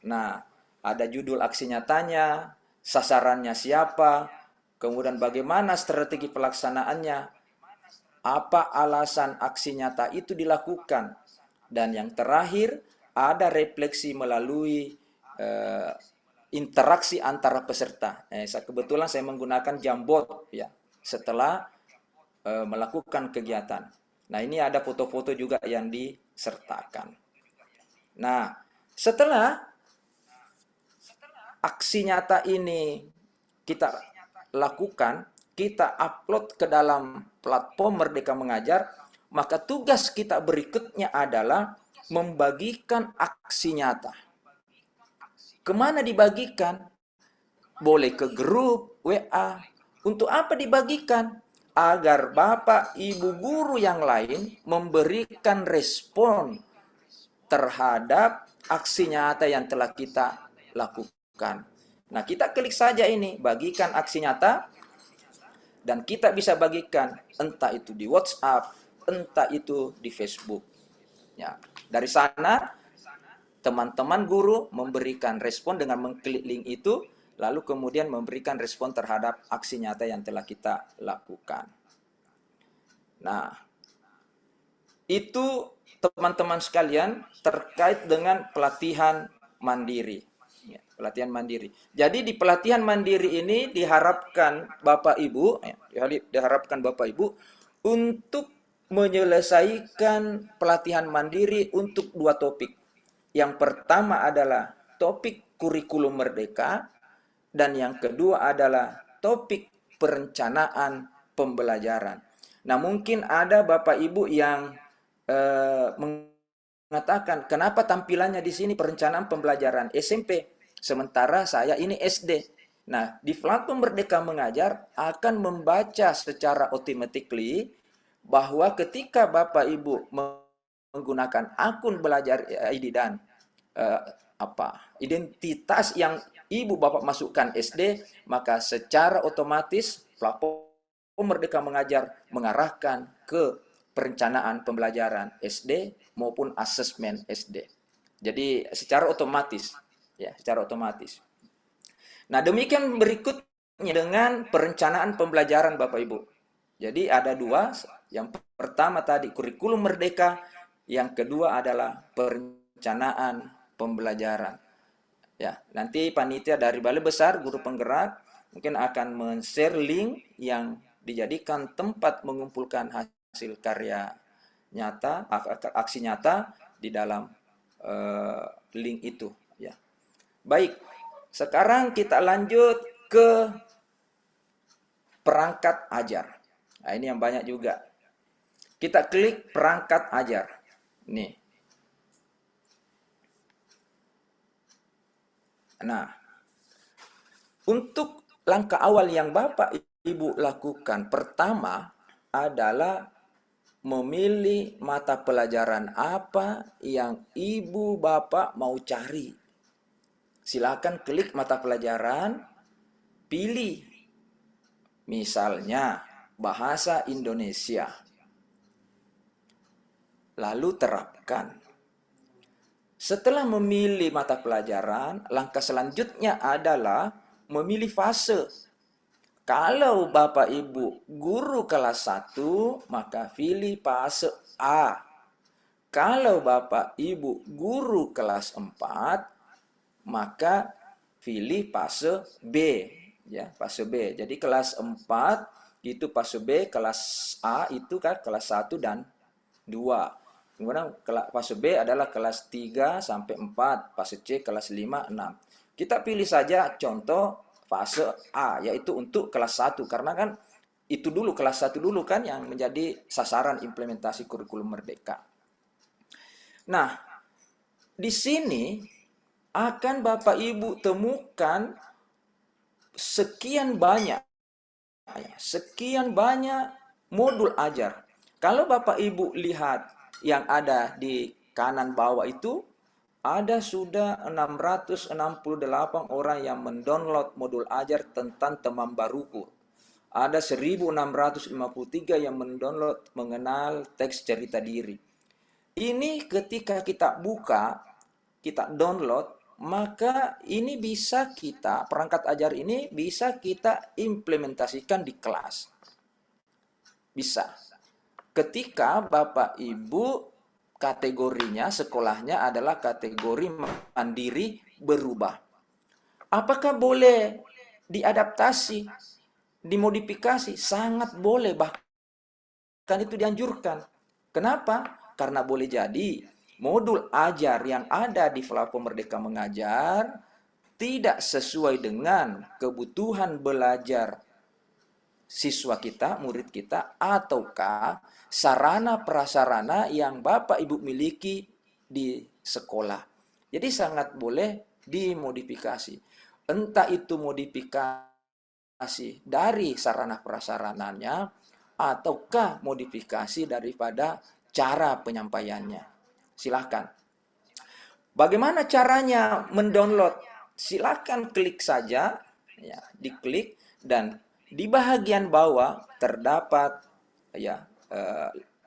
Nah, ada judul aksi nyatanya, sasarannya siapa, kemudian bagaimana strategi pelaksanaannya, apa alasan aksi nyata itu dilakukan, dan yang terakhir ada refleksi melalui interaksi antara peserta. Kebetulan saya menggunakan Jamboard ya setelah melakukan kegiatan. Nah, ini ada foto-foto juga yang disertakan. Nah, setelah aksi nyata ini kita lakukan, kita upload ke dalam platform Merdeka Mengajar, maka tugas kita berikutnya adalah membagikan aksi nyata. Kemana dibagikan? Boleh ke grup WA. Untuk apa dibagikan? Agar Bapak Ibu guru yang lain memberikan respon terhadap aksi nyata yang telah kita lakukan. Nah, kita klik saja ini, bagikan aksi nyata, dan kita bisa bagikan entah itu di WhatsApp, entah itu di Facebook. Ya, dari sana teman-teman guru memberikan respon dengan mengklik link itu, lalu kemudian memberikan respon terhadap aksi nyata yang telah kita lakukan. Nah, itu teman-teman sekalian terkait dengan pelatihan mandiri. Ya, pelatihan mandiri. Jadi di pelatihan mandiri ini diharapkan Bapak Ibu, untuk menyelesaikan pelatihan mandiri untuk 2 topik. Yang pertama adalah topik kurikulum merdeka, dan yang kedua adalah topik perencanaan pembelajaran. Nah, mungkin ada Bapak Ibu yang mengatakan, kenapa tampilannya di sini perencanaan pembelajaran SMP, sementara saya ini SD. Nah, di platform Merdeka Mengajar akan membaca secara automatically bahwa ketika Bapak Ibu menggunakan akun belajar ID dan identitas yang Ibu Bapak masukkan SD, maka secara otomatis platform Merdeka Mengajar mengarahkan ke perencanaan pembelajaran SD maupun asesmen SD. Jadi secara otomatis, ya, secara otomatis. Nah, demikian berikutnya dengan perencanaan pembelajaran Bapak Ibu. Jadi ada 2, yang pertama tadi kurikulum merdeka, yang kedua adalah perencanaan pembelajaran. Ya, nanti panitia dari Balai Besar Guru Penggerak mungkin akan men-share link yang dijadikan tempat mengumpulkan hasil karya nyata, aksi nyata di dalam link itu. Ya, baik. Sekarang kita lanjut ke perangkat ajar. Nah, ini yang banyak juga. Kita klik perangkat ajar. Nih. Nah, untuk langkah awal yang Bapak Ibu lakukan pertama adalah memilih mata pelajaran apa yang Ibu Bapak mau cari. Silakan klik mata pelajaran, pilih misalnya bahasa Indonesia. Lalu terapkan. Setelah memilih mata pelajaran, langkah selanjutnya adalah memilih fase. Kalau Bapak Ibu guru kelas 1, maka pilih fase A. Kalau Bapak Ibu guru kelas 4, maka pilih fase B. Ya, fase B. Jadi kelas 4 itu fase B, kelas A itu kan kelas 1 dan 2. Kemudian fase B adalah kelas 3 sampai 4, fase C kelas 5, 6. Kita pilih saja contoh fase A, yaitu untuk kelas 1, karena kan itu dulu, kelas 1 dulu kan yang menjadi sasaran implementasi kurikulum merdeka. Nah, di sini akan Bapak Ibu temukan sekian banyak modul ajar. Kalau Bapak Ibu lihat yang ada di kanan bawah itu, ada sudah 668 orang yang mendownload modul ajar tentang Temam Baruku. ada 1653 yang mendownload mengenal teks cerita diri. Ini ketika kita buka, kita download, maka ini bisa kita, perangkat ajar ini bisa kita implementasikan di kelas. Bisa. Ketika Bapak Ibu kategorinya, sekolahnya adalah kategori mandiri berubah. Apakah boleh diadaptasi, dimodifikasi? Sangat boleh, bahkan itu dianjurkan. Kenapa? Karena boleh jadi modul ajar yang ada di platform Merdeka Mengajar tidak sesuai dengan kebutuhan belajar siswa kita, murid kita, ataukah sarana prasarana yang Bapak Ibu miliki di sekolah. Jadi sangat boleh dimodifikasi. Entah itu modifikasi dari sarana prasarananya, ataukah modifikasi daripada cara penyampaiannya. Silahkan. Bagaimana caranya mendownload? Silahkan klik saja, ya, diklik, dan di bagian bawah terdapat ya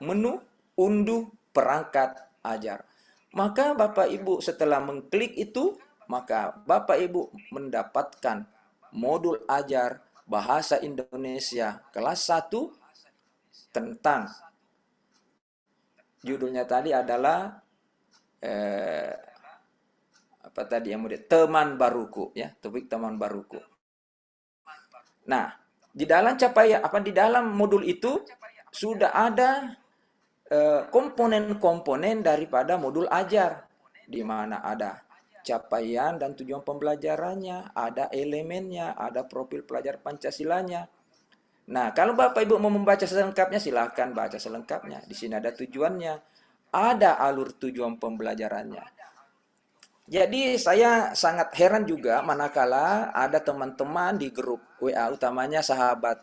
menu unduh perangkat ajar. Maka Bapak Ibu setelah mengklik itu, maka Bapak Ibu mendapatkan modul ajar Bahasa Indonesia kelas 1 tentang judulnya tadi adalah apa tadi yang murid, teman baruku, ya, topik teman baruku. Nah, di dalam di dalam modul itu sudah ada komponen-komponen daripada modul ajar, di mana ada capaian dan tujuan pembelajarannya, ada elemennya, ada profil pelajar Pancasilanya. Nah, kalau Bapak Ibu mau membaca selengkapnya, silahkan baca selengkapnya. Di sini ada tujuannya, ada alur tujuan pembelajarannya. Jadi saya sangat heran juga manakala ada teman-teman di grup WA, utamanya sahabat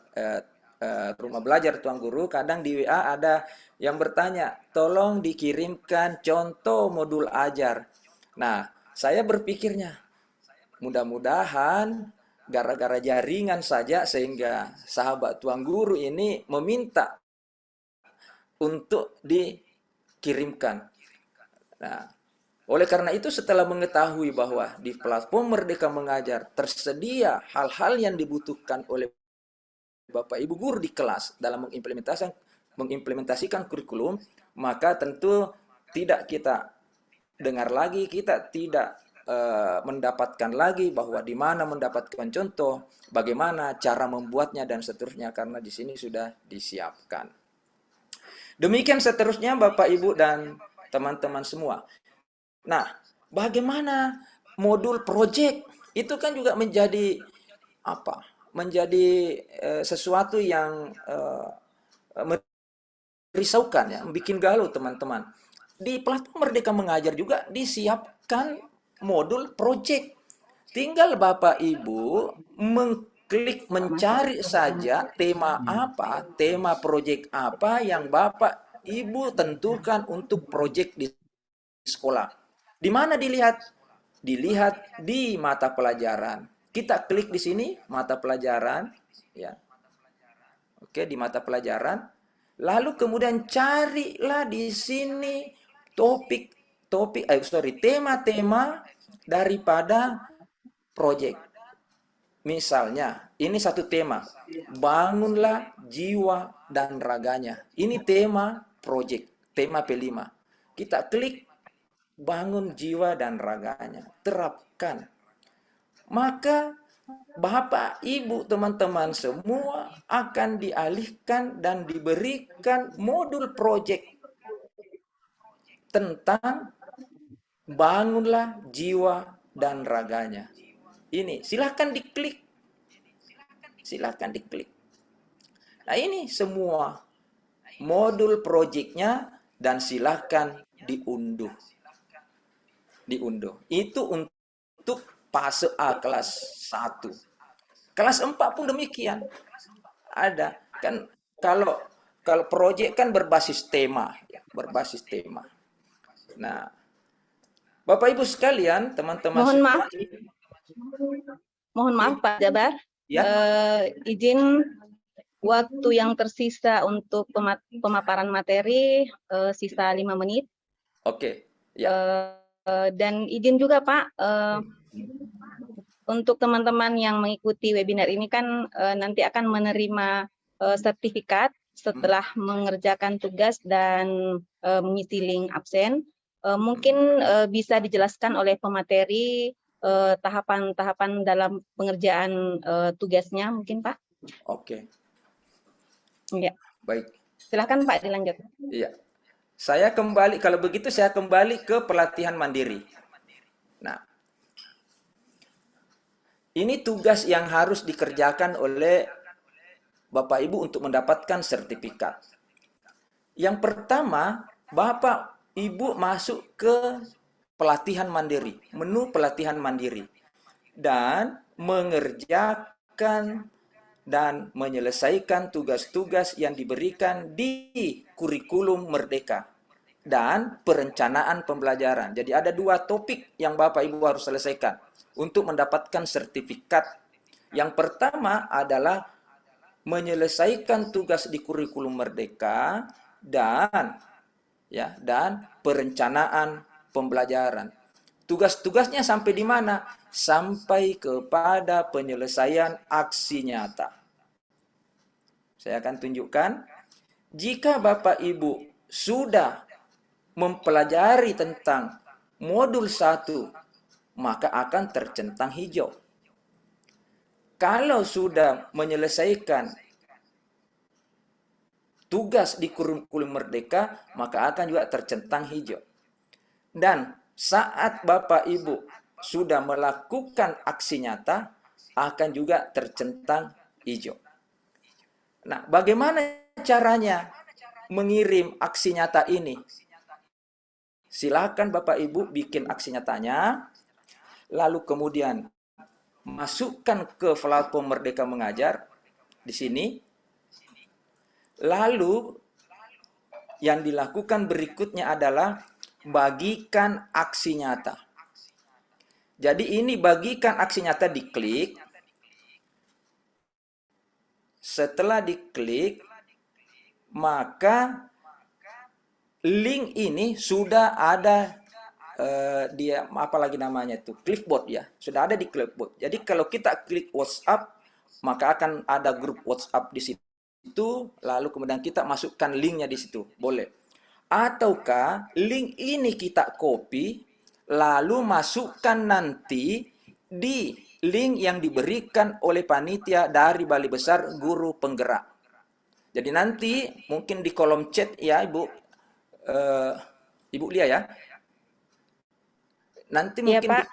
Rumah Belajar Tuan Guru, kadang di WA ada yang bertanya, tolong dikirimkan contoh modul ajar. Nah, saya berpikirnya, mudah-mudahan gara-gara jaringan saja sehingga sahabat Tuan Guru ini meminta untuk dikirimkan. Nah, oleh karena itu setelah mengetahui bahwa di platform Merdeka Mengajar tersedia hal-hal yang dibutuhkan oleh Bapak Ibu guru di kelas dalam mengimplementasikan kurikulum, maka tentu tidak kita dengar lagi, kita tidak mendapatkan lagi bahwa di mana mendapatkan contoh, bagaimana cara membuatnya dan seterusnya, karena di sini sudah disiapkan. Demikian seterusnya Bapak Ibu dan teman-teman semua. Nah, bagaimana modul project? Itu kan juga menjadi apa? Menjadi sesuatu yang merisaukan, ya, bikin galau teman-teman. Di platform Merdeka Mengajar juga disiapkan modul project. Tinggal Bapak Ibu mengklik mencari saja tema apa, tema project apa yang Bapak Ibu tentukan untuk project di sekolah. Di mana dilihat? Dilihat di mata pelajaran. Kita klik di sini mata pelajaran, ya. Oke, di mata pelajaran. Lalu kemudian carilah di sini tema-tema daripada project. Misalnya, ini satu tema, bangunlah jiwa dan raganya. Ini tema project, tema P5. Kita klik bangun jiwa dan raganya, terapkan. Maka Bapak, Ibu, teman-teman semua akan dialihkan dan diberikan modul project tentang bangunlah jiwa dan raganya. Ini, silahkan diklik. Silahkan diklik. Nah, ini semua modul projectnya dan silahkan diunduh. Itu untuk fase A kelas 1. Kelas 4 pun demikian. Ada kan, kalau proyek kan berbasis tema, ya, berbasis tema. Nah, Bapak Ibu sekalian, teman-teman Mohon maaf Pak Jabar. Ya. Izin waktu yang tersisa untuk pemaparan materi sisa 5 menit. Oke, ya. Dan izin juga Pak, untuk teman-teman yang mengikuti webinar ini kan nanti akan menerima sertifikat setelah mengerjakan tugas dan mengisi link absen. Mungkin bisa dijelaskan oleh pemateri tahapan-tahapan dalam pengerjaan tugasnya mungkin Pak? Oke. Ya. Baik. Silakan Pak dilanjut. Iya. Saya kembali, kalau begitu saya kembali ke pelatihan mandiri. Nah, ini tugas yang harus dikerjakan oleh Bapak Ibu untuk mendapatkan sertifikat. Yang pertama, Bapak Ibu masuk ke pelatihan mandiri, menu pelatihan mandiri, dan mengerjakan dan menyelesaikan tugas-tugas yang diberikan di kurikulum Merdeka dan perencanaan pembelajaran. Jadi ada 2 topik yang Bapak Ibu harus selesaikan untuk mendapatkan sertifikat. Yang pertama adalah menyelesaikan tugas di kurikulum Merdeka dan perencanaan pembelajaran. Tugas-tugasnya sampai di mana? Sampai kepada penyelesaian aksi nyata. Saya akan tunjukkan. Jika Bapak Ibu sudah mempelajari tentang modul 1, maka akan tercentang hijau. Kalau sudah menyelesaikan tugas di kurikulum Merdeka, maka akan juga tercentang hijau. Dan saat Bapak Ibu sudah melakukan aksi nyata, akan juga tercentang hijau. Nah, bagaimana caranya mengirim aksi nyata ini? Silakan Bapak Ibu bikin aksi nyatanya, lalu kemudian masukkan ke platform Merdeka Mengajar di sini. Lalu yang dilakukan berikutnya adalah bagikan aksi nyata. Jadi ini bagikan aksi nyata, diklik. Setelah diklik, maka link ini sudah ada dia apalagi namanya itu clipboard ya, sudah ada di clipboard. Jadi kalau kita klik WhatsApp, maka akan ada grup WhatsApp di situ, lalu kemudian kita masukkan linknya di situ, boleh. Ataukah link ini kita copy, lalu masukkan nanti di link yang diberikan oleh panitia dari Balai Besar Guru Penggerak. Jadi nanti mungkin di kolom chat ya Ibu Lia ya. Nanti Ya, mungkin Pak.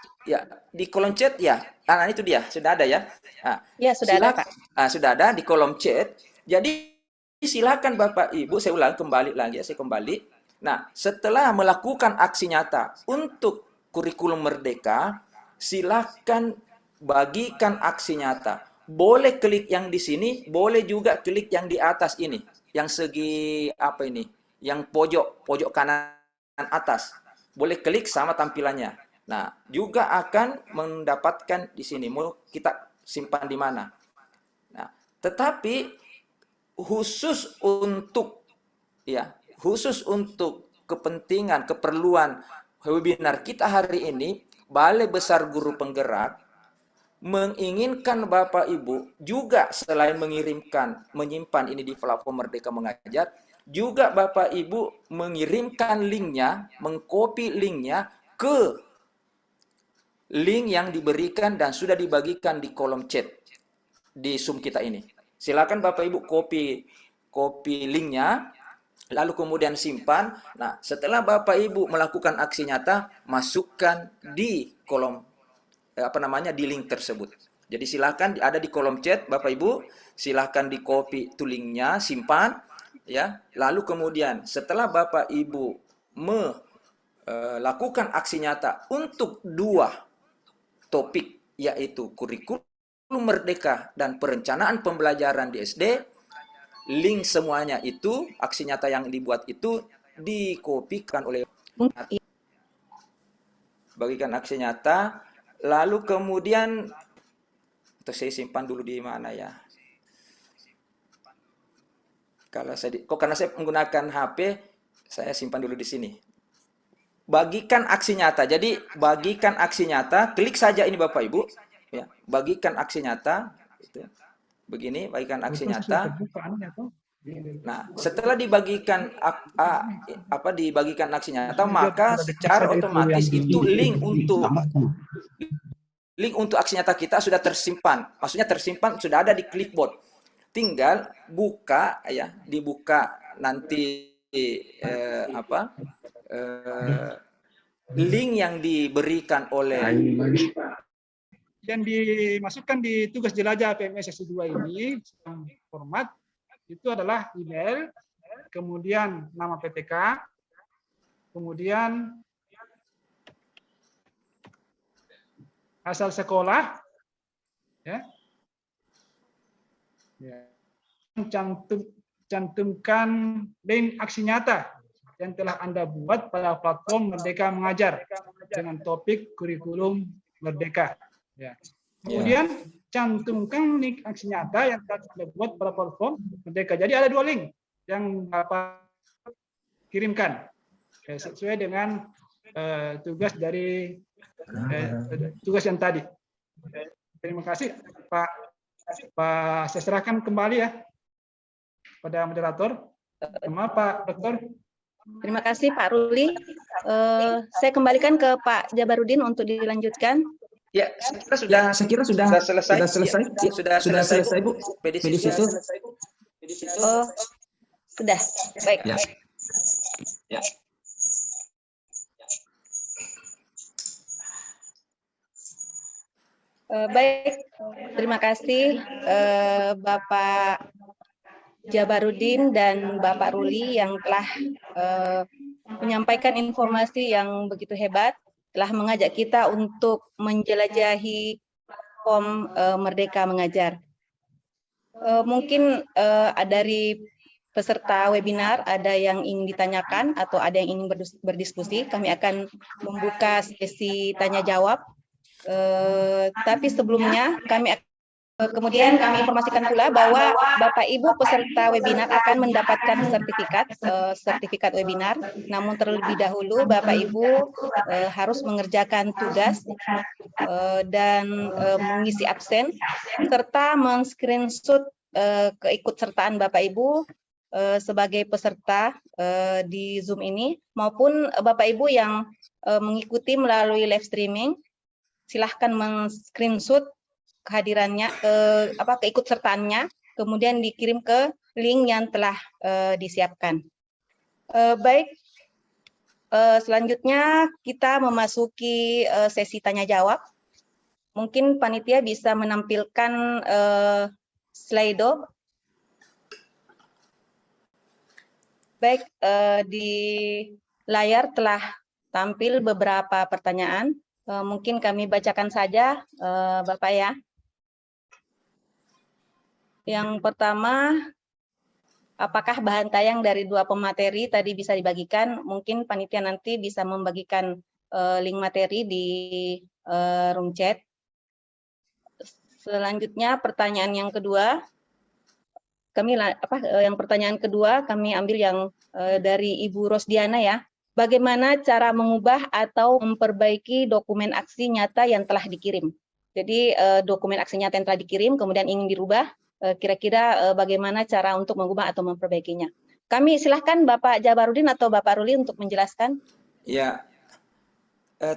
di kolom chat ya. Nah, itu dia, sudah ada ya. Nah, ya, sudah ada, Pak. Sudah ada di kolom chat. Jadi silakan Bapak Ibu, saya ulang kembali lagi ya, saya kembali. Nah, setelah melakukan aksi nyata untuk kurikulum Merdeka, silakan bagikan aksi nyata. Boleh klik yang di sini, boleh juga klik yang di atas ini, yang segi apa ini, yang pojok kanan atas. Boleh klik sama tampilannya. Nah, juga akan mendapatkan di sini mau kita simpan di mana. Nah, tetapi khusus untuk kepentingan keperluan webinar kita hari ini, Balai Besar Guru Penggerak menginginkan Bapak Ibu juga selain menyimpan ini di platform Merdeka Mengajar, juga Bapak Ibu mengirimkan linknya, mengcopy linknya ke link yang diberikan dan sudah dibagikan di kolom chat di Zoom kita ini. Silakan Bapak Ibu copy linknya, lalu kemudian simpan. Nah, setelah Bapak Ibu melakukan aksi nyata, masukkan di kolom di link tersebut. Jadi silakan ada di kolom chat Bapak Ibu, silakan di copy itu linknya, simpan ya. Lalu kemudian setelah Bapak Ibu melakukan aksi nyata untuk 2 topik, yaitu kurikulum Merdeka dan perencanaan pembelajaran di SD, link semuanya itu, aksi nyata yang dibuat itu dikopikan oleh bagikan aksi nyata. Lalu kemudian, saya simpan dulu di mana ya? Kalau karena saya menggunakan HP, saya simpan dulu di sini. Bagikan aksi nyata. Jadi bagikan aksi nyata, klik saja ini Bapak Ibu, ya. Bagikan aksi nyata, itu. Begini, bagikan aksi nyata. Nah, setelah dibagikan dibagikan aksi nyata, maka secara otomatis itu link untuk aksi nyata kita sudah tersimpan. Maksudnya tersimpan sudah ada di clipboard. Tinggal buka ya, dibuka nanti link yang diberikan oleh yang dimasukkan di tugas jelajah PMS sesi 2 ini format itu adalah email, kemudian nama PTK, kemudian asal sekolah, ya, cantumkan link aksi nyata yang telah Anda buat pada platform Merdeka Mengajar dengan topik kurikulum Merdeka. Ya. Kemudian cantumkan link aksi nyata yang telah Anda buat pada platform Merdeka. Jadi ada 2 link yang Bapak kirimkan sesuai dengan tugas dari tugas yang tadi. Terima kasih Pak. Saya serahkan kembali ya pada moderator. Maaf Pak Dokter. Terima kasih Pak Ruli. Saya kembalikan ke Pak Jabarudin untuk dilanjutkan. Ya, saya kira sudah selesai. Sudah selesai Bu. Di situ. Oh, sudah. Baik. Ya. Ya. Baik, terima kasih Bapak Jabarudin dan Bapak Ruli yang telah menyampaikan informasi yang begitu hebat, telah mengajak kita untuk menjelajahi platform Merdeka Mengajar. Mungkin dari peserta webinar ada yang ingin ditanyakan atau ada yang ingin berdiskusi, kami akan membuka sesi tanya jawab. Tapi sebelumnya kemudian kami informasikan pula bahwa Bapak Ibu peserta webinar akan mendapatkan sertifikat webinar. Namun terlebih dahulu Bapak Ibu harus mengerjakan tugas dan mengisi absen serta men-screenshot keikutsertaan Bapak Ibu sebagai peserta di Zoom ini, maupun Bapak Ibu yang mengikuti melalui live streaming. Silahkan men-screenshot kehadirannya, keikutsertaannya, kemudian dikirim ke link yang telah disiapkan. Baik, selanjutnya kita memasuki sesi tanya jawab. Mungkin panitia bisa menampilkan Slido. Baik, di layar telah tampil beberapa pertanyaan. Mungkin kami bacakan saja, Bapak ya. Yang pertama, apakah bahan tayang dari 2 pemateri tadi bisa dibagikan? Mungkin panitia nanti bisa membagikan link materi di room chat. Selanjutnya pertanyaan yang kedua, pertanyaan kedua kami ambil yang dari Ibu Rosdiana ya. Bagaimana cara mengubah atau memperbaiki dokumen aksi nyata yang telah dikirim? Jadi dokumen aksi nyata yang telah dikirim kemudian ingin dirubah, kira-kira bagaimana cara untuk mengubah atau memperbaikinya? Kami silahkan Bapak Jabarudin atau Bapak Ruli untuk menjelaskan. Ya,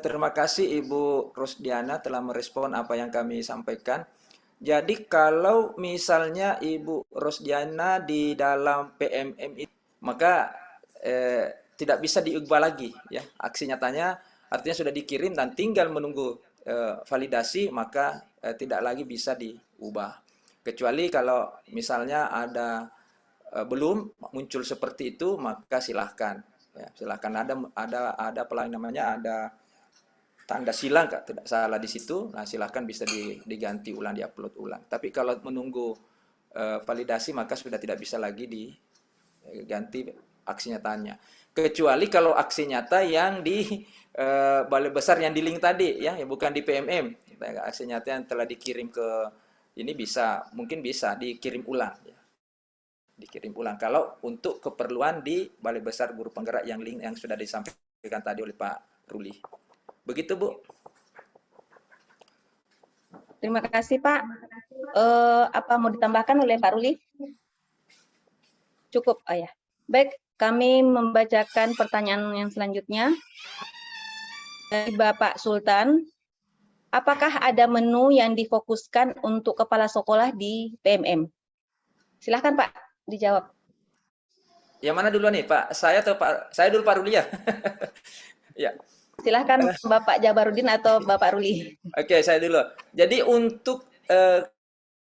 terima kasih Ibu Rosdiana telah merespon apa yang kami sampaikan. Jadi kalau misalnya Ibu Rosdiana di dalam PMM itu, maka tidak bisa diubah lagi ya aksi nyatanya, artinya sudah dikirim dan tinggal menunggu validasi, maka tidak lagi bisa diubah, kecuali kalau misalnya ada belum muncul seperti itu, maka silahkan ya, silahkan ada ada tanda silang tidak salah di situ, nah silahkan bisa diganti ulang, diupload ulang. Tapi kalau menunggu validasi maka sudah tidak bisa lagi diganti aksi nyatanya. Kecuali kalau aksi nyata yang di balai besar yang di link tadi ya, bukan di PMM. Aksi nyata yang telah dikirim ke ini mungkin bisa dikirim ulang ya. dikirim ulang. Kalau untuk keperluan di Balai Besar Guru Penggerak yang sudah disampaikan tadi oleh Pak Ruli. Begitu, Bu. Terima kasih, Pak. Apa mau ditambahkan oleh Pak Ruli? Cukup, Ayah. Baik, kami membacakan pertanyaan yang selanjutnya. Dari Bapak Sultan, apakah ada menu yang difokuskan untuk kepala sekolah di PMM? Silahkan, Pak, dijawab. Yang mana duluan nih, Pak? Saya atau Pak? Saya dulu, Pak Ruli ya. Ya. Silahkan Bapak Jabarudin atau Bapak Ruli. Oke, saya dulu. Jadi untuk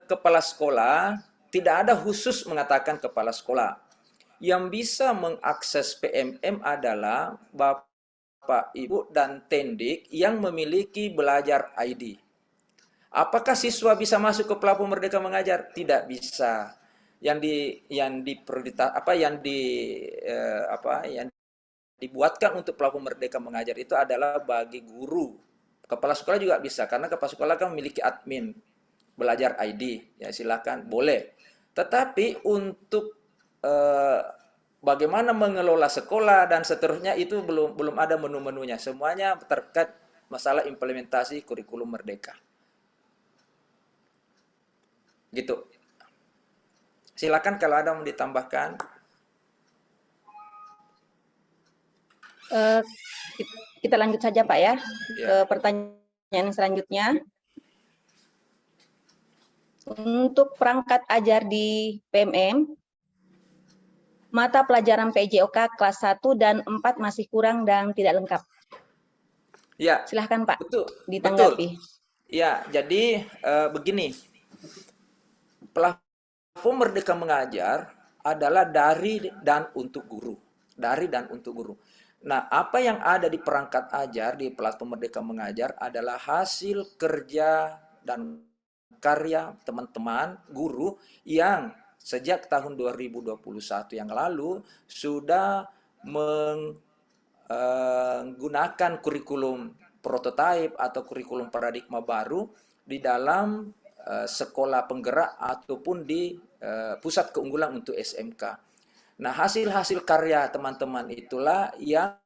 kepala sekolah, tidak ada khusus mengatakan kepala sekolah. Yang bisa mengakses PMM adalah Bapak, Ibu, dan Tendik yang memiliki belajar ID. Apakah siswa bisa masuk ke platform Merdeka Mengajar? Tidak bisa. Yang dibuatkan untuk platform Merdeka Mengajar itu adalah bagi guru. Kepala sekolah juga bisa, karena kepala sekolah kan memiliki admin belajar ID. Ya silakan, boleh. Tetapi untuk bagaimana mengelola sekolah dan seterusnya itu belum ada menu-menunya. Semuanya terkait masalah implementasi kurikulum Merdeka. Gitu. Silakan kalau ada mau ditambahkan. Kita lanjut saja, Pak, ya, ke pertanyaan selanjutnya. Untuk perangkat ajar di PMM, mata pelajaran PJOK kelas 1 dan 4 masih kurang dan tidak lengkap. Ya. Silahkan, Pak, betul, ditanggapi. Betul. Ya, jadi begini. Platform Merdeka Mengajar adalah dari dan untuk guru. Dari dan untuk guru. Nah, apa yang ada di perangkat ajar di platform Merdeka Mengajar adalah hasil kerja dan karya teman-teman guru yang sejak tahun 2021 yang lalu sudah menggunakan kurikulum prototipe atau kurikulum paradigma baru di dalam sekolah penggerak ataupun di pusat keunggulan untuk SMK. Nah, hasil-hasil karya teman-teman itulah yang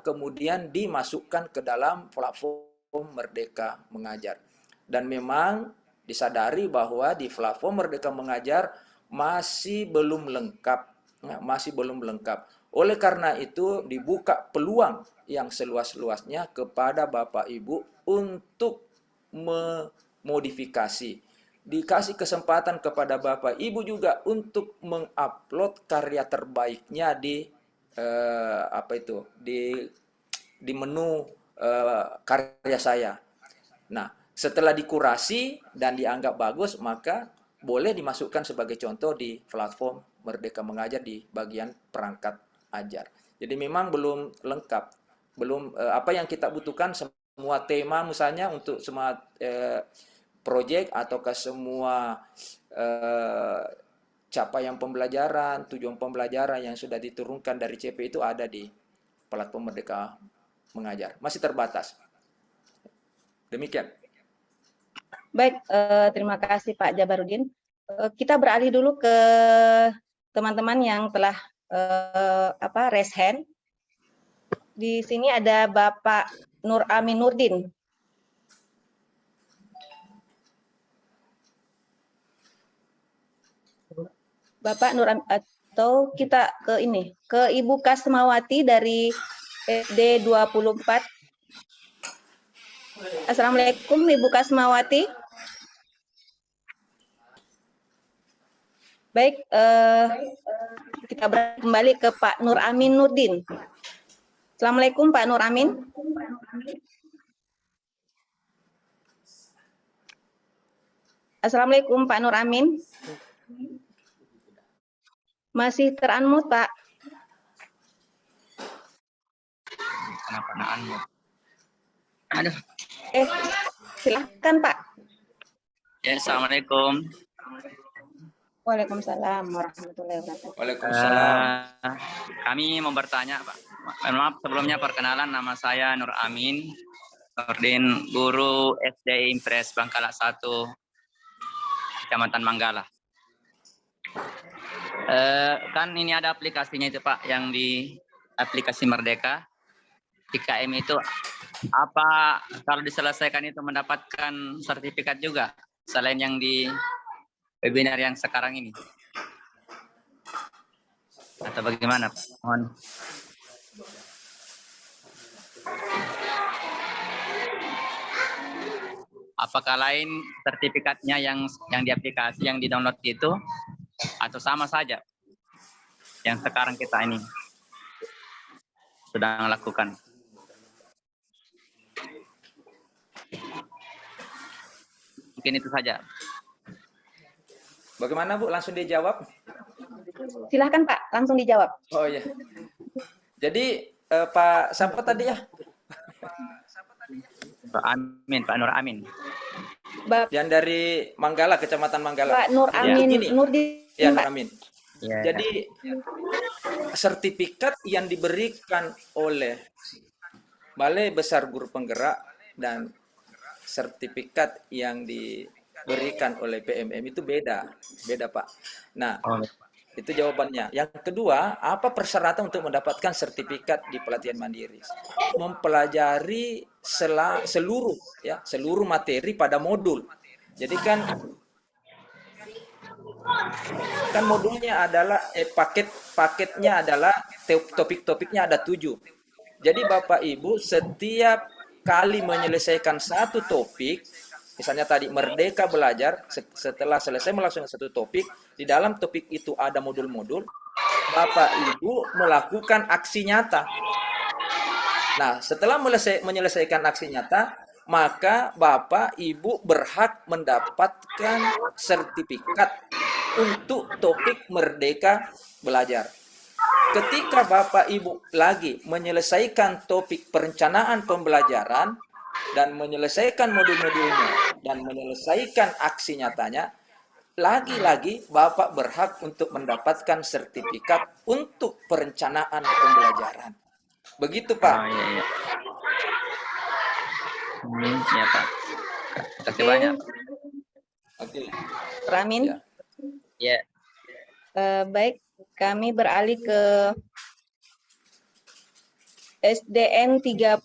kemudian dimasukkan ke dalam platform Merdeka Mengajar. Dan memang disadari bahwa di platform Merdeka Mengajar masih belum lengkap. Oleh karena itu dibuka peluang yang seluas-luasnya kepada Bapak Ibu untuk memodifikasi. Dikasih kesempatan kepada Bapak Ibu juga untuk mengupload karya terbaiknya di di menu karya saya. Nah, setelah dikurasi dan dianggap bagus, maka boleh dimasukkan sebagai contoh di platform Merdeka Mengajar di bagian perangkat ajar. Jadi memang belum lengkap, belum apa yang kita butuhkan semua tema misalnya untuk semua proyek ataukah semua capaian pembelajaran, tujuan pembelajaran yang sudah diturunkan dari CP itu ada di platform Merdeka Mengajar. Masih terbatas. Demikian. Baik, terima kasih Pak Jabarudin. Kita beralih dulu ke teman-teman yang telah raise hand. Di sini ada Bapak Nur Amin Nurdin. Bapak Nur Amin, atau kita ke ini, ke Ibu Kasmawati dari SD 24. Assalamualaikum Ibu Kasmawati. Baik, kita kembali ke Pak Nur Amin Nurdin. Assalamualaikum Pak Nur Amin. Assalamualaikum Pak Nur Amin. Masih ter-unmute, Pak. Kenapa unmute? Aduh. Silahkan Pak. Ya, Assalamualaikum. Waalaikumsalam warahmatullahi wabarakatuh. Waalaikumsalam. Kami mau bertanya, Pak. Maaf, sebelumnya perkenalan, nama saya Nur Amin Nurdin, guru SD Impres Bangkalak 1, Kecamatan Manggala. Kan ini ada aplikasinya itu Pak, yang di aplikasi Merdeka. IKM itu apa kalau diselesaikan itu mendapatkan sertifikat juga selain yang di webinar yang sekarang ini? Atau bagaimana? Mohon. Apakah lain sertifikatnya yang di aplikasi yang di download itu atau sama saja yang sekarang kita ini sedang lakukan? Mungkin itu saja. Bagaimana Bu? Langsung dijawab? Silahkan Pak, langsung dijawab. Oh iya. Jadi Pak siapa tadi ya? Pak Amin, Pak Nur Amin. Yang dari Manggala, Kecamatan Manggala. Pak Nur Amin, Gini. Nurdin, Ya, Nur Pak. Amin. Ya. Jadi sertifikat yang diberikan oleh Balai Besar Guru Penggerak dan sertifikat yang diberikan oleh PMM itu beda Pak. Nah, itu jawabannya. Yang kedua, apa persyaratan untuk mendapatkan sertifikat di pelatihan mandiri? Mempelajari seluruh materi pada modul. Jadi kan modulnya adalah paketnya adalah topik-topiknya ada 7. Jadi Bapak Ibu setiap kali menyelesaikan satu topik, misalnya tadi Merdeka Belajar, setelah selesai melaksanakan satu topik, di dalam topik itu ada modul-modul, Bapak Ibu melakukan aksi nyata. Nah, setelah menyelesaikan aksi nyata, maka Bapak Ibu berhak mendapatkan sertifikat untuk topik Merdeka Belajar. Ketika Bapak Ibu lagi menyelesaikan topik perencanaan pembelajaran dan menyelesaikan modul-modulnya dan menyelesaikan aksi nyatanya, lagi-lagi Bapak berhak untuk mendapatkan sertifikat untuk perencanaan pembelajaran. Begitu Pak. Oh, iya. Ya Pak. Terima kasih banyak. Oke. Ramin. Ya. Baik, kami beralih ke SDN 30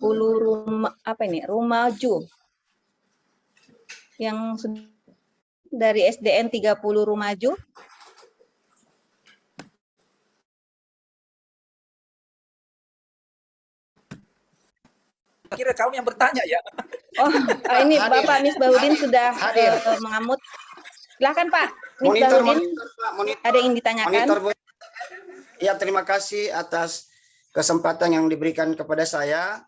Rumaju. Yang dari SDN 30 Rumaju. Kira kamu yang bertanya ya. Oh, ini Bapak Misbahuddin sudah mengamut. Silakan Pak Misbahuddin. Ada yang ditanyakan? Ya, terima kasih atas kesempatan yang diberikan kepada saya.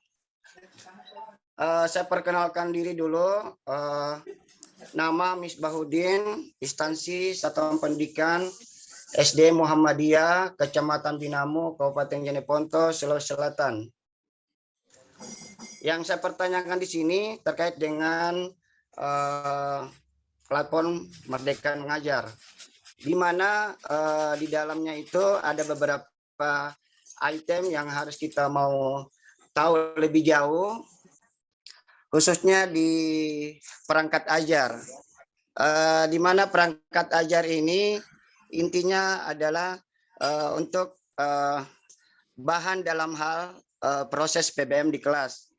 Saya perkenalkan diri dulu. Nama Misbahuddin, instansi Satuan Pendidikan SD Muhammadiyah, Kecamatan Binamo, Kabupaten Jeneponto, Sulawesi Selatan. Yang saya pertanyakan di sini terkait dengan platform Merdeka Mengajar, di mana di dalamnya itu ada beberapa item yang harus kita mau tahu lebih jauh, khususnya di perangkat ajar. Di mana perangkat ajar ini intinya adalah untuk bahan dalam hal proses PBM di kelas.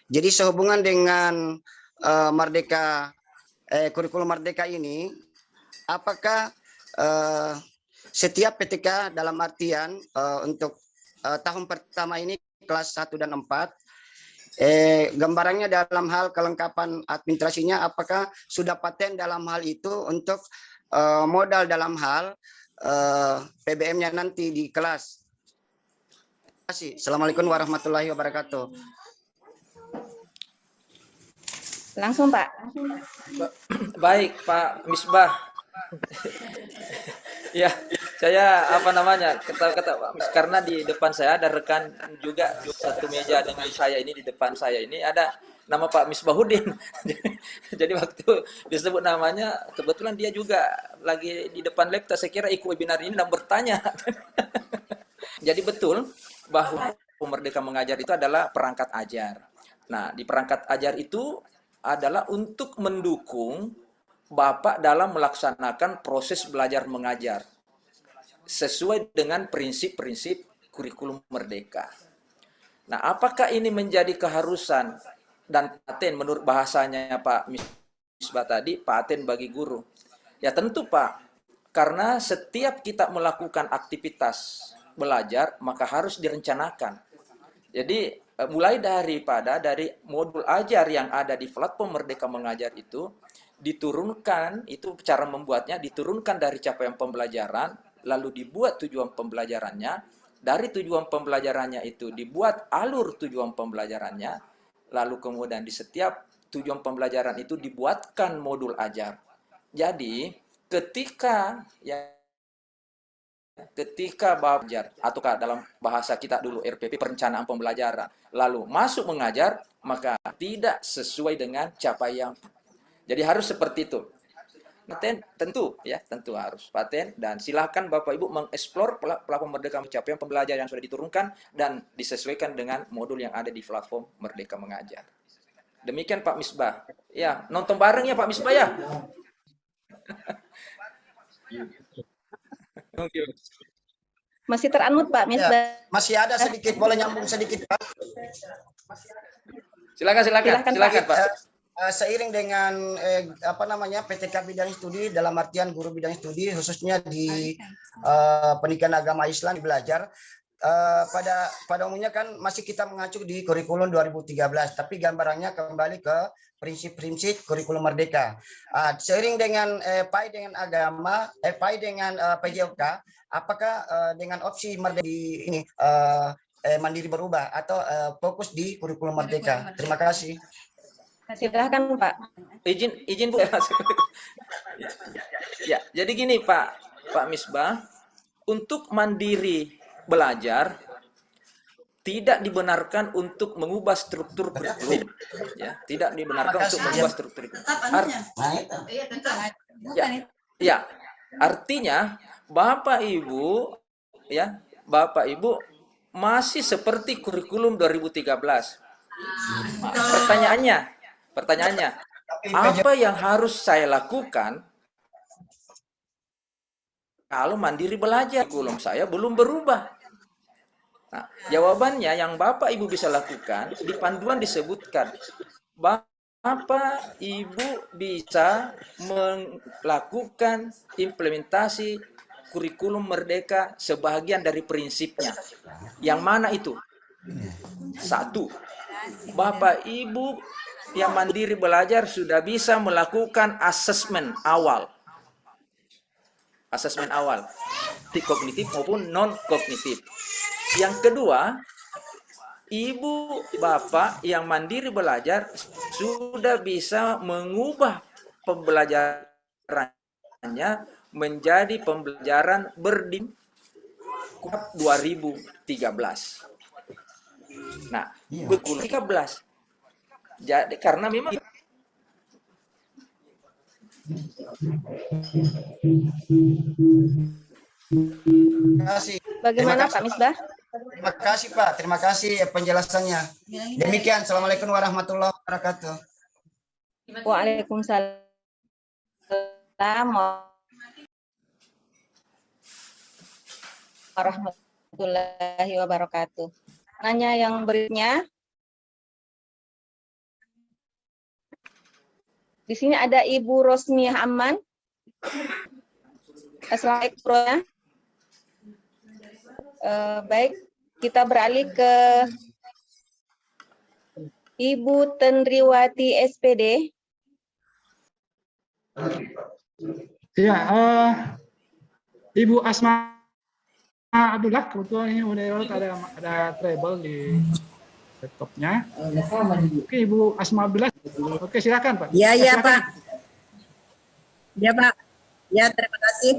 Jadi sehubungan dengan kurikulum Merdeka ini, apakah setiap PTK dalam artian untuk tahun pertama ini kelas 1 dan 4, gambarannya dalam hal kelengkapan administrasinya, apakah sudah paten dalam hal itu untuk modal dalam hal PBM-nya nanti di kelas. Terima kasih. Assalamualaikum warahmatullahi wabarakatuh. Langsung Pak. Baik Pak Misbah. Ya, saya kata Pak Mis, karena di depan saya ada rekan juga satu meja dengan saya ini, di depan saya ini ada nama Pak Misbahuddin. Jadi waktu disebut namanya, kebetulan dia juga lagi di depan laptop, saya kira ikut webinar ini dan bertanya. Jadi betul bahwa Merdeka Mengajar itu adalah perangkat ajar. Nah, di perangkat ajar itu adalah untuk mendukung Bapak dalam melaksanakan proses belajar mengajar. sesuai dengan prinsip-prinsip kurikulum merdeka. Nah, apakah ini menjadi keharusan dan paten menurut bahasanya Pak Misbah tadi, paten bagi guru? Ya tentu Pak, karena setiap kita melakukan aktivitas belajar, maka harus direncanakan. Jadi mulai dari modul ajar yang ada di platform Merdeka Mengajar itu, diturunkan, itu cara membuatnya, diturunkan dari capaian pembelajaran, lalu dibuat tujuan pembelajarannya, dari tujuan pembelajarannya itu dibuat alur tujuan pembelajarannya, lalu kemudian di setiap tujuan pembelajaran itu dibuatkan modul ajar. Jadi ketika belajar atau dalam bahasa kita dulu RPP perencanaan pembelajaran, lalu masuk mengajar, maka tidak sesuai dengan capaian. Jadi harus seperti itu. Nah, tentu harus paten, dan silakan Bapak Ibu mengeksplor platform Merdeka Capaian pembelajaran yang sudah diturunkan dan disesuaikan dengan modul yang ada di platform Merdeka Mengajar. Demikian Pak Misbah. Ya, nonton bareng ya Pak Misbah ya. Masih teranmut Pak Misbah. Ya, masih ada sedikit, boleh nyambung sedikit Pak. Silakan Pak. Seiring dengan PTK bidang studi, dalam artian guru bidang studi khususnya di pendidikan agama Islam belajar, pada umumnya kan masih kita mengacu di kurikulum 2013, tapi gambarannya kembali ke prinsip-prinsip kurikulum merdeka. Seiring dengan PAI dengan agama, PAI dengan PJOK, apakah dengan opsi merdeka ini mandiri berubah atau fokus di kurikulum merdeka? Terima kasih. Silahkan Pak. Izin Bu. Ya, jadi gini Pak Misbah, untuk mandiri belajar tidak dibenarkan untuk mengubah struktur kurikulum. Ya, tidak dibenarkan untuk mengubah struktur kurikulum. Ya, artinya Bapak Ibu masih seperti kurikulum 2013. Pertanyaannya, apa yang harus saya lakukan kalau mandiri belajar? Kurikulum saya belum berubah. Nah, jawabannya yang Bapak Ibu bisa lakukan, di panduan disebutkan, Bapak Ibu bisa melakukan implementasi kurikulum merdeka sebagian dari prinsipnya. Yang mana itu? 1. Bapak Ibu yang mandiri belajar sudah bisa melakukan asesmen awal. Kognitif maupun non-kognitif. Yang kedua, Ibu Bapak yang mandiri belajar sudah bisa mengubah pembelajarannya menjadi pembelajaran berdin 2013. Nah, kurikulum 13. Jadi karena memang Bagaimana Pak Misbah? Terima kasih Pak, terima kasih penjelasannya. Demikian, Assalamualaikum warahmatullahi wabarakatuh. Waalaikumsalam warahmatullahi wabarakatuh. Nanya yang berikutnya. Di sini ada Ibu Rosmiah Aman. Assalamualaikum. Baik, kita beralih ke Ibu Tendriwati SPD. Ya, Ibu Asma Abdullah, kebetulan ini ada trouble di laptopnya. Oke, Ibu Asma Abdullah. Oke, silakan Pak. Ya, Pak. Ya, Pak. Ya, terima kasih.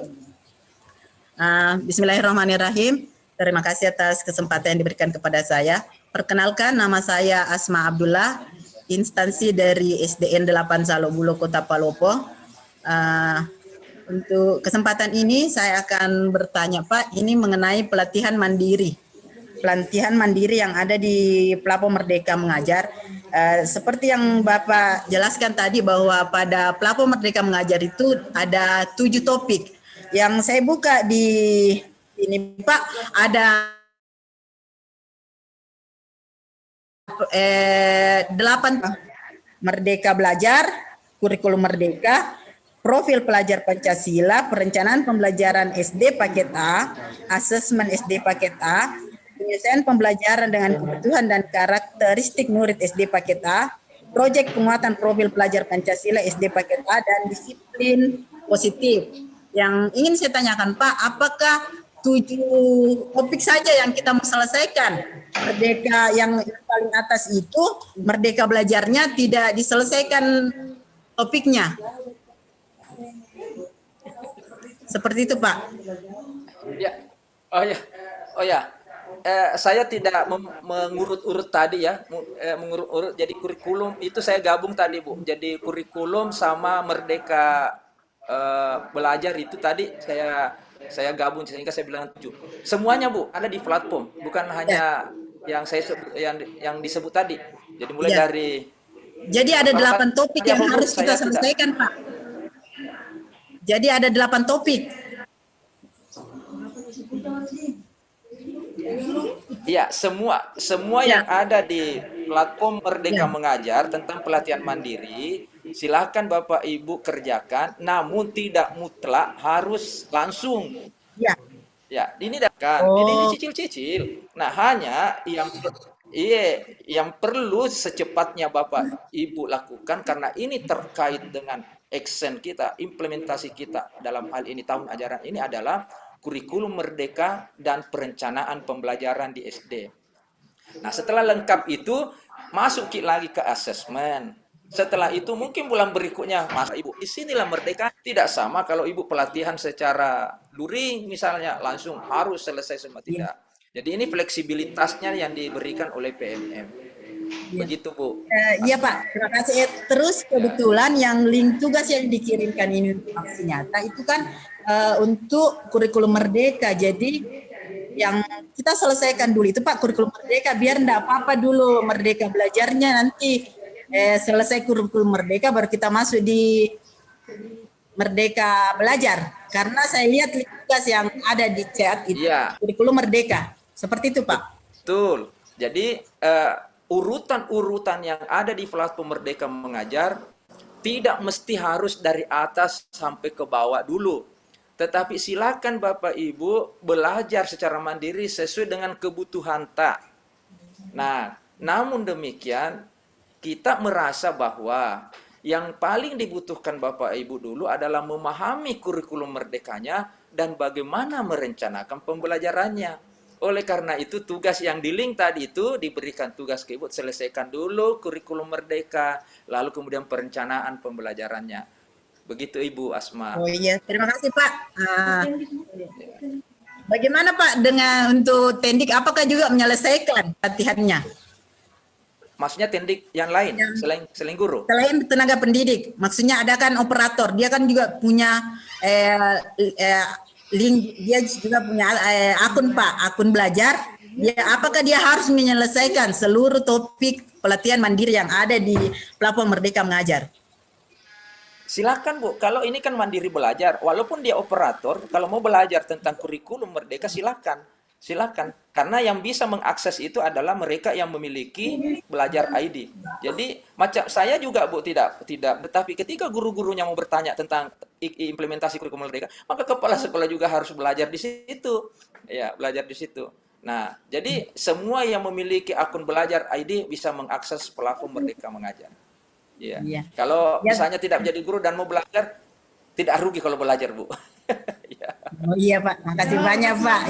Bismillahirrahmanirrahim. Terima kasih atas kesempatan yang diberikan kepada saya. Perkenalkan, nama saya Asma Abdullah, instansi dari SDN 8 Salobulo, Kota Palopo. Untuk kesempatan ini saya akan bertanya Pak, ini mengenai pelatihan mandiri. Pelatihan mandiri yang ada di platform Merdeka Mengajar. Seperti yang Bapak jelaskan tadi bahwa pada platform Merdeka Mengajar itu ada 7 topik. Yang saya buka di ini Pak, ada 8 Merdeka Belajar, kurikulum Merdeka, profil pelajar Pancasila, perencanaan pembelajaran SD paket A, asesmen SD paket A, penyelesaian pembelajaran dengan kebutuhan dan karakteristik murid SD paket A, proyek penguatan profil pelajar Pancasila SD paket A, dan disiplin positif. Yang ingin saya tanyakan Pak, apakah 7 topik saja yang kita mau selesaikan? Merdeka yang paling atas itu, Merdeka Belajarnya tidak diselesaikan topiknya. Seperti itu Pak. Ya, oh ya. Saya tidak mengurut-urut tadi ya, mengurut-urut. Jadi kurikulum itu saya gabung tadi Bu. Jadi kurikulum sama Merdeka Belajar itu tadi saya gabung sehingga saya bilang 7. Semuanya Bu ada di platform, bukan hanya yang saya yang disebut tadi. Jadi mulai dari. Jadi ada 8 topik yang harus kita selesaikan Pak. Jadi ada 8 topik. Iya, semua yang ada di platform Merdeka Mengajar tentang pelatihan mandiri, silakan Bapak Ibu kerjakan, namun tidak mutlak harus langsung. Ya. Ya, ini kan, ini dicicil-cicil. Nah, hanya yang perlu secepatnya Bapak Ibu lakukan karena ini terkait dengan action kita, implementasi kita dalam hal ini tahun ajaran ini adalah kurikulum Merdeka dan perencanaan pembelajaran di SD. Nah, setelah lengkap itu masuk lagi ke asesmen. Setelah itu mungkin bulan berikutnya, Mas Ibu, di sinilah Merdeka. Tidak sama kalau Ibu pelatihan secara luring misalnya langsung harus selesai semua, tidak. Jadi ini fleksibilitasnya yang diberikan oleh PMM. Begitu Bu. Iya Pak, terima kasih. Terus kebetulan yang link tugas yang dikirimkan ini untuk aksi nyata itu kan untuk kurikulum Merdeka. Jadi yang kita selesaikan dulu itu Pak kurikulum Merdeka, biar enggak apa-apa dulu Merdeka Belajarnya, nanti selesai kurikulum Merdeka baru kita masuk di Merdeka Belajar. Karena saya lihat link tugas yang ada di chat itu kurikulum Merdeka. Seperti itu Pak. Betul. Jadi urutan-urutan yang ada di platform Merdeka Mengajar tidak mesti harus dari atas sampai ke bawah dulu. Tetapi silakan Bapak Ibu belajar secara mandiri sesuai dengan kebutuhan tak. Nah, namun demikian kita merasa bahwa yang paling dibutuhkan Bapak Ibu dulu adalah memahami kurikulum merdekanya dan bagaimana merencanakan pembelajarannya. Oleh karena itu tugas yang di link tadi itu diberikan tugas ke Ibu, selesaikan dulu kurikulum Merdeka, lalu kemudian perencanaan pembelajarannya. Begitu Ibu Asma. Oh iya, terima kasih Pak. Bagaimana Pak dengan untuk Tendik, apakah juga menyelesaikan latihannya? Maksudnya Tendik yang lain, selain guru? Selain tenaga pendidik, maksudnya ada kan operator, dia kan juga punya link, dia juga punya akun Pak, akun belajar. Apakah dia harus menyelesaikan seluruh topik pelatihan mandiri yang ada di platform Merdeka Mengajar? Silakan Bu, kalau ini kan mandiri belajar, walaupun dia operator, kalau mau belajar tentang kurikulum Merdeka silakan. Karena yang bisa mengakses itu adalah mereka yang memiliki belajar ID. Jadi macam saya juga Bu tidak, tetapi ketika guru-gurunya mau bertanya tentang implementasi kurikulum Merdeka, maka kepala sekolah juga harus belajar di situ. Ya, belajar di situ. Nah, jadi semua yang memiliki akun belajar ID bisa mengakses platform Merdeka Mengajar. Ya. Kalau misalnya tidak menjadi guru dan mau belajar, tidak rugi kalau belajar, Bu. Oh iya Pak, makasih banyak Pak.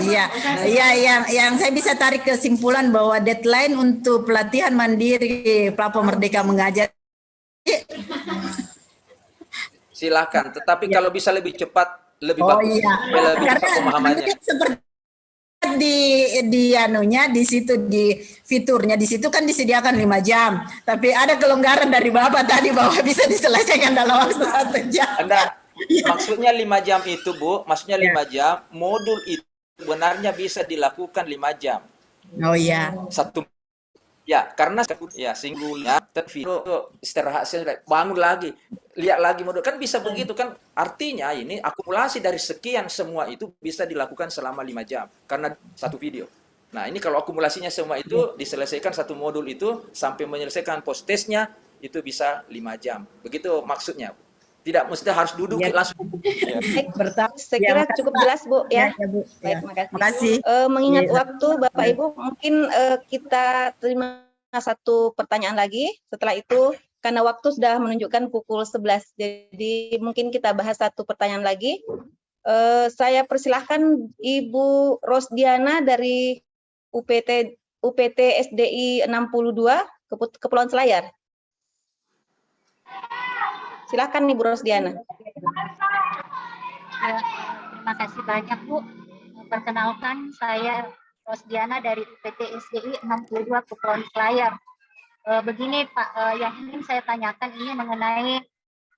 Iya, yang saya bisa tarik kesimpulan bahwa deadline untuk pelatihan mandiri platform Merdeka Mengajar. Silakan, tetapi kalau bisa lebih cepat, lebih bagus. Lebih cepat pemahamannya. Seperti di situ di fiturnya di situ kan disediakan 5 jam, tapi ada kelonggaran dari Bapak tadi bahwa bisa diselesaikan dalam waktu 1 jam. Maksudnya 5 jam itu Bu, maksudnya 5 jam, modul itu sebenarnya bisa dilakukan 5 jam. Oh iya. Ya, karena ya singgulnya tervideo istirahat bangun lagi, lihat lagi modul kan bisa begitu kan? Artinya ini akumulasi dari sekian semua itu bisa dilakukan selama 5 jam karena satu video. Nah, ini kalau akumulasinya semua itu diselesaikan satu modul itu sampai menyelesaikan post testnya itu bisa 5 jam. Begitu maksudnya. Tidak mesti harus duduk Ya. langsung. Ya. Baik, Bertahun. saya kira cukup jelas Bu ya. Bu. Baik, Ya. makasih. Makasih. Mengingat Iya. waktu Bapak Ibu, mungkin kita terima satu pertanyaan lagi. Setelah itu, karena waktu sudah menunjukkan pukul 11, jadi mungkin kita bahas satu pertanyaan lagi. Saya persilahkan Ibu Rosdiana dari UPT SDI 62 Kepulauan Selayar. Silakan Ibu Rosdiana. Terima kasih banyak Bu. Perkenalkan saya Rosdiana dari UPT SDI 62 Kepulauan Selayar. Begini Pak, yang ingin saya tanyakan ini mengenai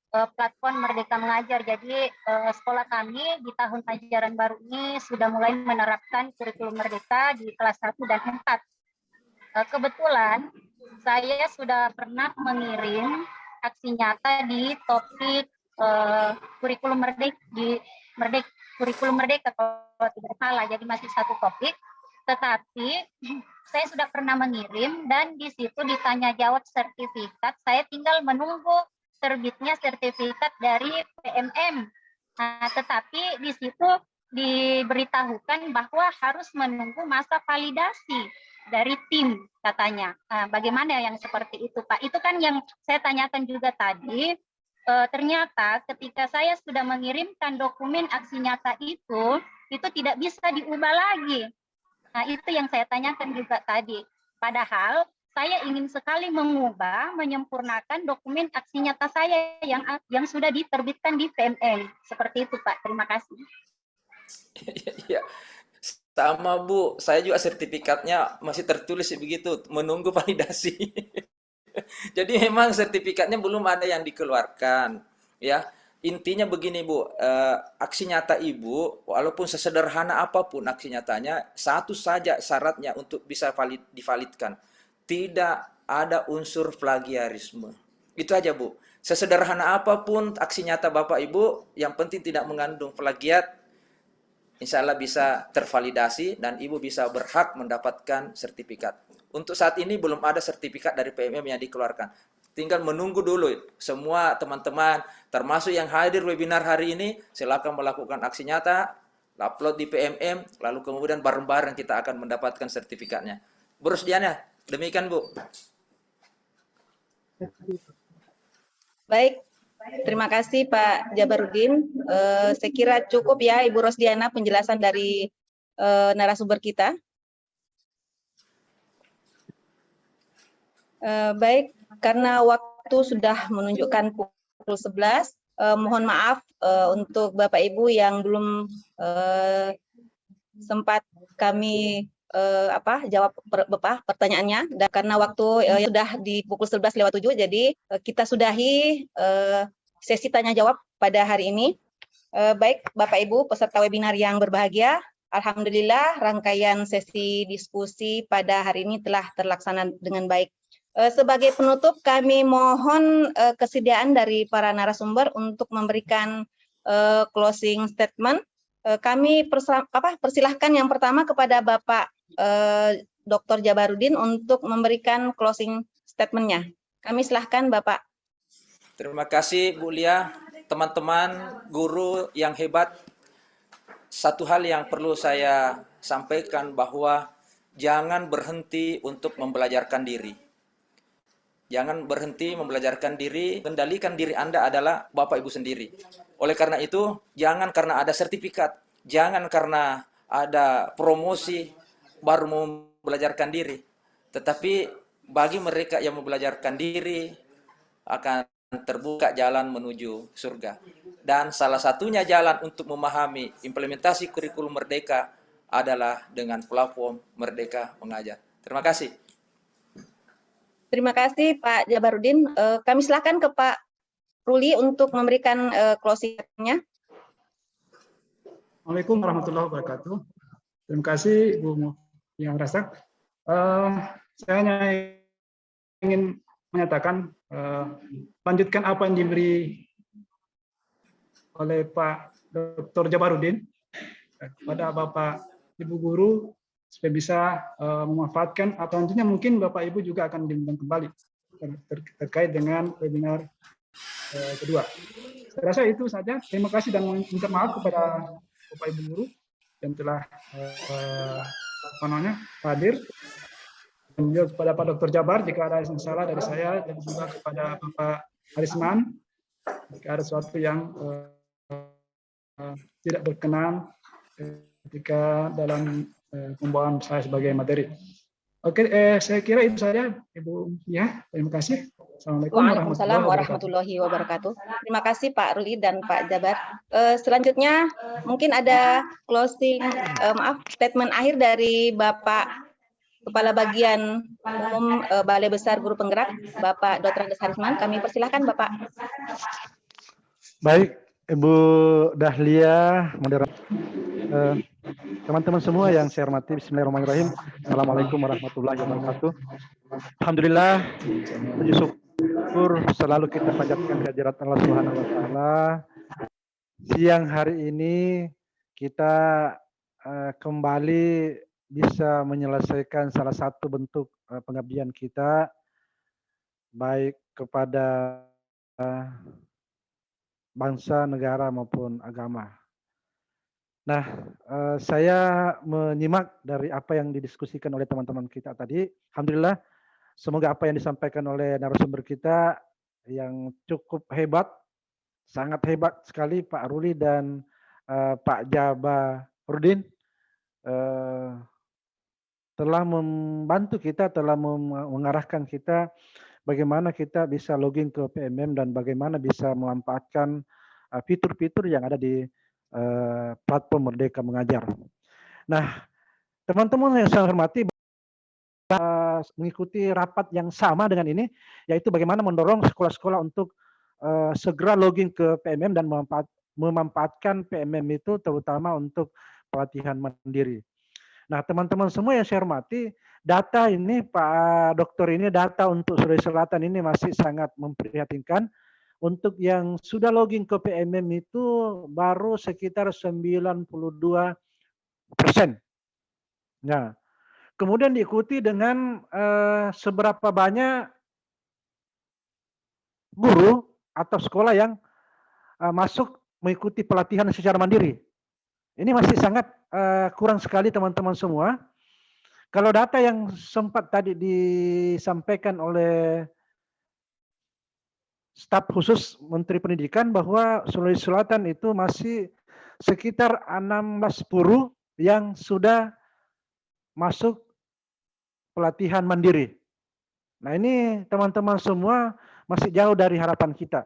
platform Merdeka Mengajar. Jadi sekolah kami di tahun ajaran baru ini sudah mulai menerapkan kurikulum Merdeka di kelas 1 dan 4. Kebetulan saya sudah pernah mengirim aksi nyata di topik kurikulum kurikulum Merdeka kalau tidak salah, jadi masih satu topik. Tetapi saya sudah pernah mengirim dan di situ ditanya jawab sertifikat, saya tinggal menunggu terbitnya sertifikat dari PMM. Nah, tetapi di situ diberitahukan bahwa harus menunggu masa validasi dari tim katanya. Nah, bagaimana yang seperti itu Pak? Itu kan yang saya tanyakan juga tadi. Ternyata ketika saya sudah mengirimkan dokumen aksi nyata itu tidak bisa diubah lagi. Nah, itu yang saya tanyakan juga tadi. Padahal saya ingin sekali mengubah, menyempurnakan dokumen aksi nyata saya yang sudah diterbitkan di PMM. Seperti itu Pak. Terima kasih. Ya, sama Bu, saya juga sertifikatnya masih tertulis begitu, menunggu validasi. Jadi memang sertifikatnya belum ada yang dikeluarkan, ya. Intinya begini Bu, aksi nyata Ibu, walaupun sesederhana apapun aksi nyatanya, satu saja syaratnya untuk bisa divalidkan, tidak ada unsur plagiarisme. Itu aja Bu. Sesederhana apapun aksi nyata Bapak Ibu, yang penting tidak mengandung plagiat, insya Allah bisa tervalidasi dan Ibu bisa berhak mendapatkan sertifikat. Untuk saat ini belum ada sertifikat dari PMM yang dikeluarkan. Tinggal menunggu dulu. Semua teman-teman, termasuk yang hadir webinar hari ini, silakan melakukan aksi nyata, upload di PMM, lalu kemudian bareng-bareng kita akan mendapatkan sertifikatnya. Bu Rosdiana, demikian Bu. Baik, terima kasih Pak Jabarudin. Saya kira cukup ya Ibu Rosdiana penjelasan dari narasumber kita. Baik, karena waktu sudah menunjukkan pukul 11, mohon maaf untuk Bapak Ibu yang belum sempat kami jawab pertanyaannya, dan karena waktu sudah di pukul 11:07, jadi kita sudahi sesi tanya jawab pada hari ini. Baik Bapak Ibu peserta webinar yang berbahagia, alhamdulillah rangkaian sesi diskusi pada hari ini telah terlaksana dengan baik. Sebagai penutup, kami mohon kesediaan dari para narasumber untuk memberikan closing statement. Kami persilahkan yang pertama kepada Bapak Dr. Jabarudin untuk memberikan closing statement-nya. Kami silahkan Bapak. Terima kasih Bu Lia, teman-teman guru yang hebat. Satu hal yang perlu saya sampaikan bahwa jangan berhenti untuk membelajarkan diri. Jangan berhenti membelajarkan diri, kendalikan diri Anda adalah Bapak Ibu sendiri. Oleh karena itu, jangan karena ada sertifikat, jangan karena ada promosi baru mau belajarkan diri. Tetapi bagi mereka yang membelajarkan diri akan terbuka jalan menuju surga. Dan salah satunya jalan untuk memahami implementasi kurikulum Merdeka adalah dengan platform Merdeka Mengajar. Terima kasih. Terima kasih Pak Jabarudin. Kami silakan ke Pak Ruli untuk memberikan closing-nya. Assalamualaikum warahmatullahi wabarakatuh. Terima kasih Bu Mufiarazak. Saya hanya ingin menyatakan lanjutkan apa yang diberi oleh Pak Dr. Jabarudin kepada Bapak Ibu guru supaya bisa memanfaatkan, atau nantinya mungkin Bapak Ibu juga akan diundang kembali terkait dengan webinar kedua. Saya rasa itu saja. Terima kasih dan minta maaf kepada Bapak Ibu guru yang telah hadir, dan juga kepada Pak Dr. Jabar jika ada yang salah dari saya, dan juga kepada Bapak Arisman jika ada sesuatu yang tidak berkenan ketika dalam pembawaan saya sebagai materi. Oke, saya kira itu saja, Ibu. Ya, terima kasih. Assalamualaikum Waalaikumsalam warahmatullahi wabarakatuh. Terima kasih Pak Ruli dan Pak Jabar. Selanjutnya mungkin ada closing, statement akhir dari Bapak Kepala Bagian Umum Balai Besar Guru Penggerak, Bapak Dr. Andes Harisman. Kami persilahkan Bapak. Baik, Ibu Dahlia, moderator. Teman-teman semua yang saya hormati, bismillahirrahmanirrahim. Assalamualaikum warahmatullahi wabarakatuh. Alhamdulillah, puji syukur selalu kita panjatkan kehadirat Allah Subhanahu wa taala. Siang hari ini kita kembali bisa menyelesaikan salah satu bentuk pengabdian kita, baik kepada bangsa, negara maupun agama. Nah, saya menyimak dari apa yang didiskusikan oleh teman-teman kita tadi. Alhamdulillah, semoga apa yang disampaikan oleh narasumber kita yang cukup hebat, sangat hebat sekali Pak Ruli dan Pak Jabarudin telah membantu kita, telah mengarahkan kita bagaimana kita bisa login ke PMM dan bagaimana bisa memanfaatkan fitur-fitur yang ada di platform Merdeka Mengajar. Nah, teman-teman yang saya hormati, mengikuti rapat yang sama dengan ini, yaitu bagaimana mendorong sekolah-sekolah untuk segera login ke PMM dan memanfaatkan PMM itu terutama untuk pelatihan mandiri. Nah, teman-teman semua yang saya hormati, data ini Pak Dokter ini, data untuk Sulawesi Selatan ini masih sangat memprihatinkan. Untuk yang sudah login ke PMM itu baru sekitar 92%. Nah, kemudian diikuti dengan seberapa banyak guru atau sekolah yang masuk mengikuti pelatihan secara mandiri. Ini masih sangat kurang sekali teman-teman semua. Kalau data yang sempat tadi disampaikan oleh staf khusus Menteri Pendidikan bahwa Sulawesi Selatan itu masih sekitar 16 guru yang sudah masuk pelatihan mandiri. Nah, ini teman-teman semua masih jauh dari harapan kita.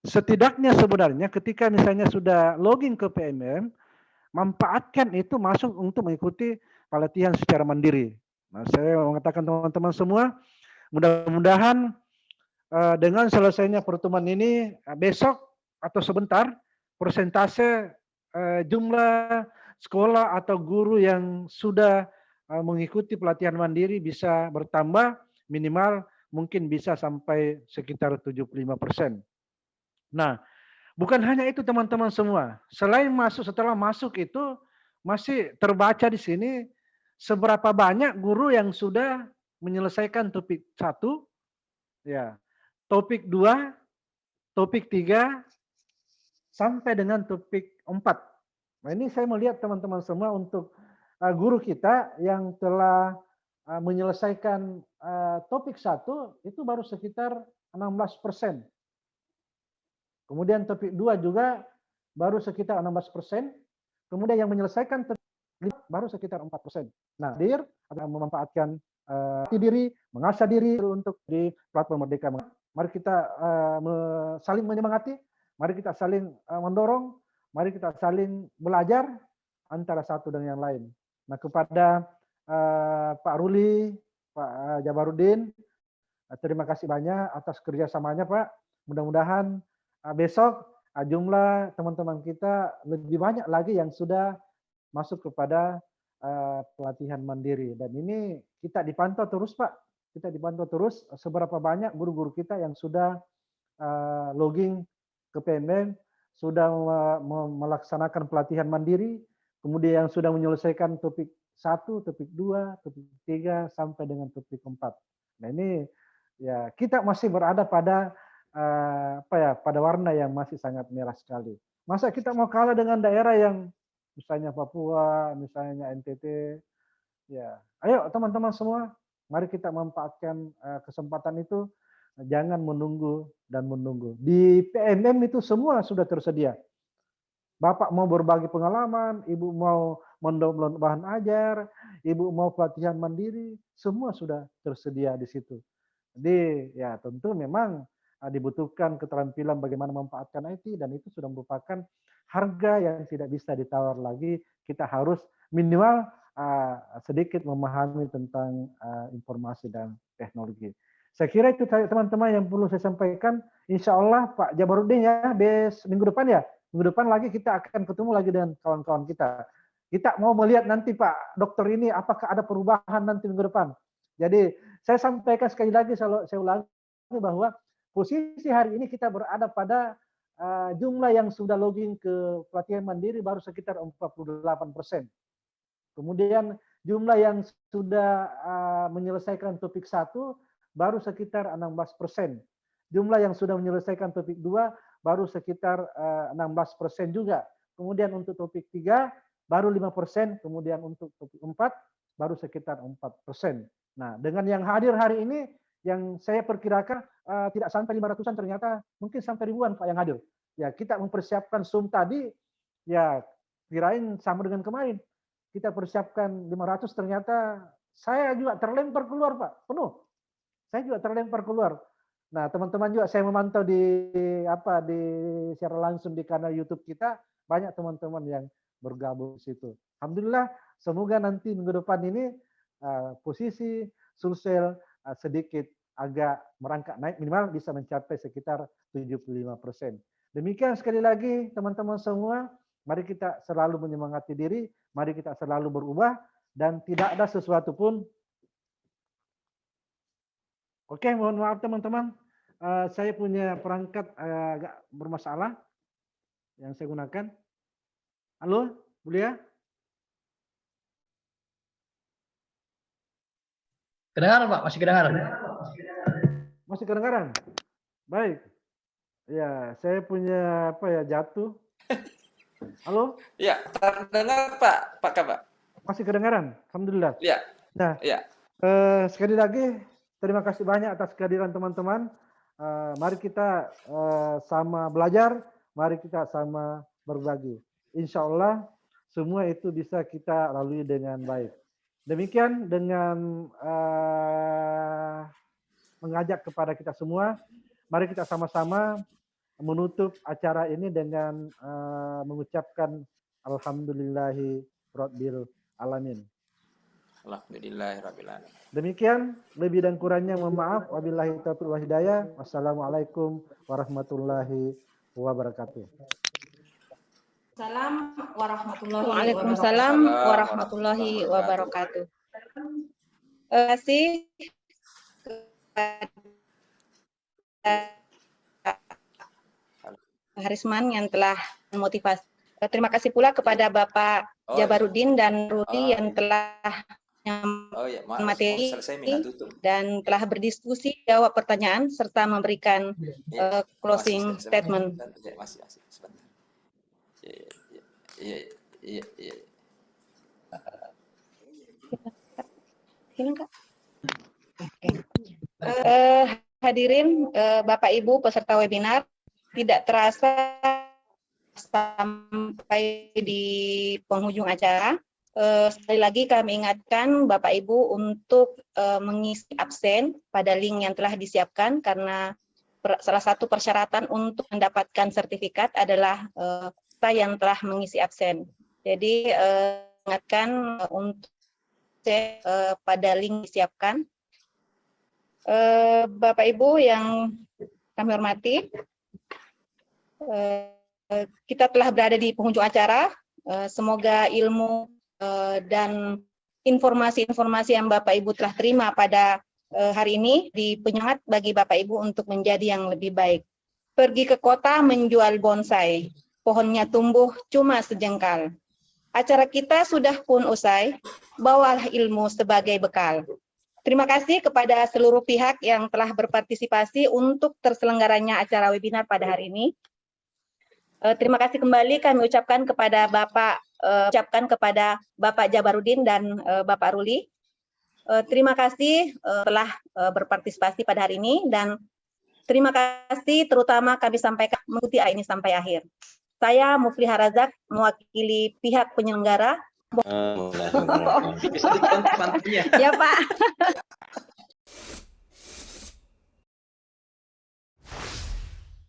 Setidaknya sebenarnya ketika misalnya sudah login ke PMM, manfaatkan itu masuk untuk mengikuti pelatihan secara mandiri. Nah, saya mengatakan teman-teman semua, mudah-mudahan dengan selesainya pertemuan ini, besok atau sebentar, persentase jumlah sekolah atau guru yang sudah mengikuti pelatihan mandiri bisa bertambah, minimal mungkin bisa sampai sekitar 75%. Nah, bukan hanya itu teman-teman semua. Selain setelah masuk itu, masih terbaca di sini seberapa banyak guru yang sudah menyelesaikan topik 1, ya, topik 2, topik 3, sampai dengan topik 4. Nah, ini saya melihat teman-teman semua untuk guru kita yang telah menyelesaikan topik 1 itu baru sekitar 16%. Kemudian topik 2 juga baru sekitar 16%. Kemudian yang menyelesaikan baru sekitar 4%. Nah, hadir akan memanfaatkan diri, mengasah diri untuk di platform Merdeka. Mari kita saling menyemangati, mari kita saling mendorong, mari kita saling belajar antara satu dan yang lain. Nah, kepada Pak Ruli, Pak Jabarudin, terima kasih banyak atas kerjasamanya Pak. Mudah-mudahan besok jumlah teman-teman kita lebih banyak lagi yang sudah masuk kepada pelatihan mandiri. Dan ini kita dipantau terus Pak. kita dipantau terus seberapa banyak guru-guru kita yang sudah logging ke PMM, sudah melaksanakan pelatihan mandiri, kemudian yang sudah menyelesaikan topik 1, topik 2, topik 3 sampai dengan topik 4. Nah, ini ya kita masih berada pada pada warna yang masih sangat merah sekali. Masa kita mau kalah dengan daerah yang misalnya Papua, misalnya NTT, ya. Ayo teman-teman semua, mari kita manfaatkan kesempatan itu, jangan menunggu dan menunggu. Di PMM itu semua sudah tersedia. Bapak mau berbagi pengalaman, Ibu mau mendownload bahan ajar, Ibu mau pelatihan mandiri, semua sudah tersedia di situ. Jadi ya tentu memang dibutuhkan keterampilan bagaimana memanfaatkan IT, dan itu sudah merupakan harga yang tidak bisa ditawar lagi. Kita harus minimal sedikit memahami tentang informasi dan teknologi. Saya kira itu teman-teman yang perlu saya sampaikan. Insya Allah Pak Jabarudin ya, minggu depan ya, minggu depan lagi kita akan ketemu lagi dengan kawan-kawan kita. Kita mau melihat nanti Pak Dokter ini apakah ada perubahan nanti minggu depan. Jadi saya sampaikan sekali lagi, saya ulangi bahwa posisi hari ini kita berada pada jumlah yang sudah login ke pelatihan mandiri baru sekitar 48%. Kemudian jumlah yang sudah menyelesaikan topik 1 baru sekitar 16%. Jumlah yang sudah menyelesaikan topik 2 baru sekitar 16% juga. Kemudian untuk topik 3 baru 5%, kemudian untuk topik 4 baru sekitar 4%. Nah, dengan yang hadir hari ini, yang saya perkirakan tidak sampai 500-an, ternyata mungkin sampai ribuan Pak yang hadir. Ya, kita mempersiapkan Zoom tadi, ya kirain sama dengan kemarin. Kita persiapkan 500, ternyata saya juga terlempar keluar Pak, penuh. Saya juga terlempar keluar. Nah, teman-teman juga saya memantau di secara langsung di kanal YouTube kita, banyak teman-teman yang bergabung di situ. Alhamdulillah, semoga nanti minggu depan ini posisi Sulsel sedikit agak merangkak naik, minimal bisa mencapai sekitar 75%. Demikian sekali lagi teman-teman semua, mari kita selalu menyemangati diri, mari kita selalu berubah, dan tidak ada sesuatu pun. Oke, mohon maaf teman-teman, saya punya perangkat agak bermasalah yang saya gunakan. Halo, Bulia? Kedengaran Pak, masih kedengaran. Masih kedengaran? Baik. Ya, saya punya jatuh. Halo? Ya, terdengar Pak Kabak. Masih kedengaran? Alhamdulillah. Ya. Nah, ya. Sekali lagi terima kasih banyak atas kehadiran teman-teman. Mari kita sama belajar, mari kita sama berbagi. Insya Allah semua itu bisa kita lalui dengan baik. Demikian dengan mengajak kepada kita semua, mari kita sama-sama menutup acara ini dengan mengucapkan Alhamdulillahi Rabbil Alamin. Alhamdulillahirabbil alamin. Demikian, lebih dan kurangnya mohon maaf. Wabillahi taufiq wal hidayah. Wassalamualaikum warahmatullahi wabarakatuh. Waalaikumsalam warahmatullahi wabarakatuh. Terima kasih Harisman yang telah memotivasi. Terima kasih pula kepada Bapak Jabarudin dan Rudi yang telah materi dan telah berdiskusi, jawab pertanyaan serta memberikan closing statement. Hadirin Bapak Ibu peserta webinar, tidak terasa sampai di penghujung acara. Sekali lagi kami ingatkan Bapak Ibu untuk mengisi absen pada link yang telah disiapkan, karena salah satu persyaratan untuk mendapatkan sertifikat adalah yang telah mengisi absen. Jadi ingatkan untuk pada link disiapkan. Bapak Ibu yang kami hormati, kita telah berada di penghujung acara. Semoga ilmu dan informasi-informasi yang Bapak Ibu telah terima pada hari ini di penyemangat bagi Bapak Ibu untuk menjadi yang lebih baik. Pergi ke kota menjual bonsai, pohonnya tumbuh cuma sejengkal. Acara kita sudah pun usai, bawalah ilmu sebagai bekal. Terima kasih kepada seluruh pihak yang telah berpartisipasi untuk terselenggaranya acara webinar pada hari ini. Terima kasih kembali kami ucapkan kepada Bapak Jabarudin dan Bapak Ruli. Terima kasih telah berpartisipasi pada hari ini, dan terima kasih terutama kami sampaikan mengikuti ini sampai akhir. Saya Mufliha Razak mewakili pihak penyelenggara. Bisa dicontoh Ya Pak.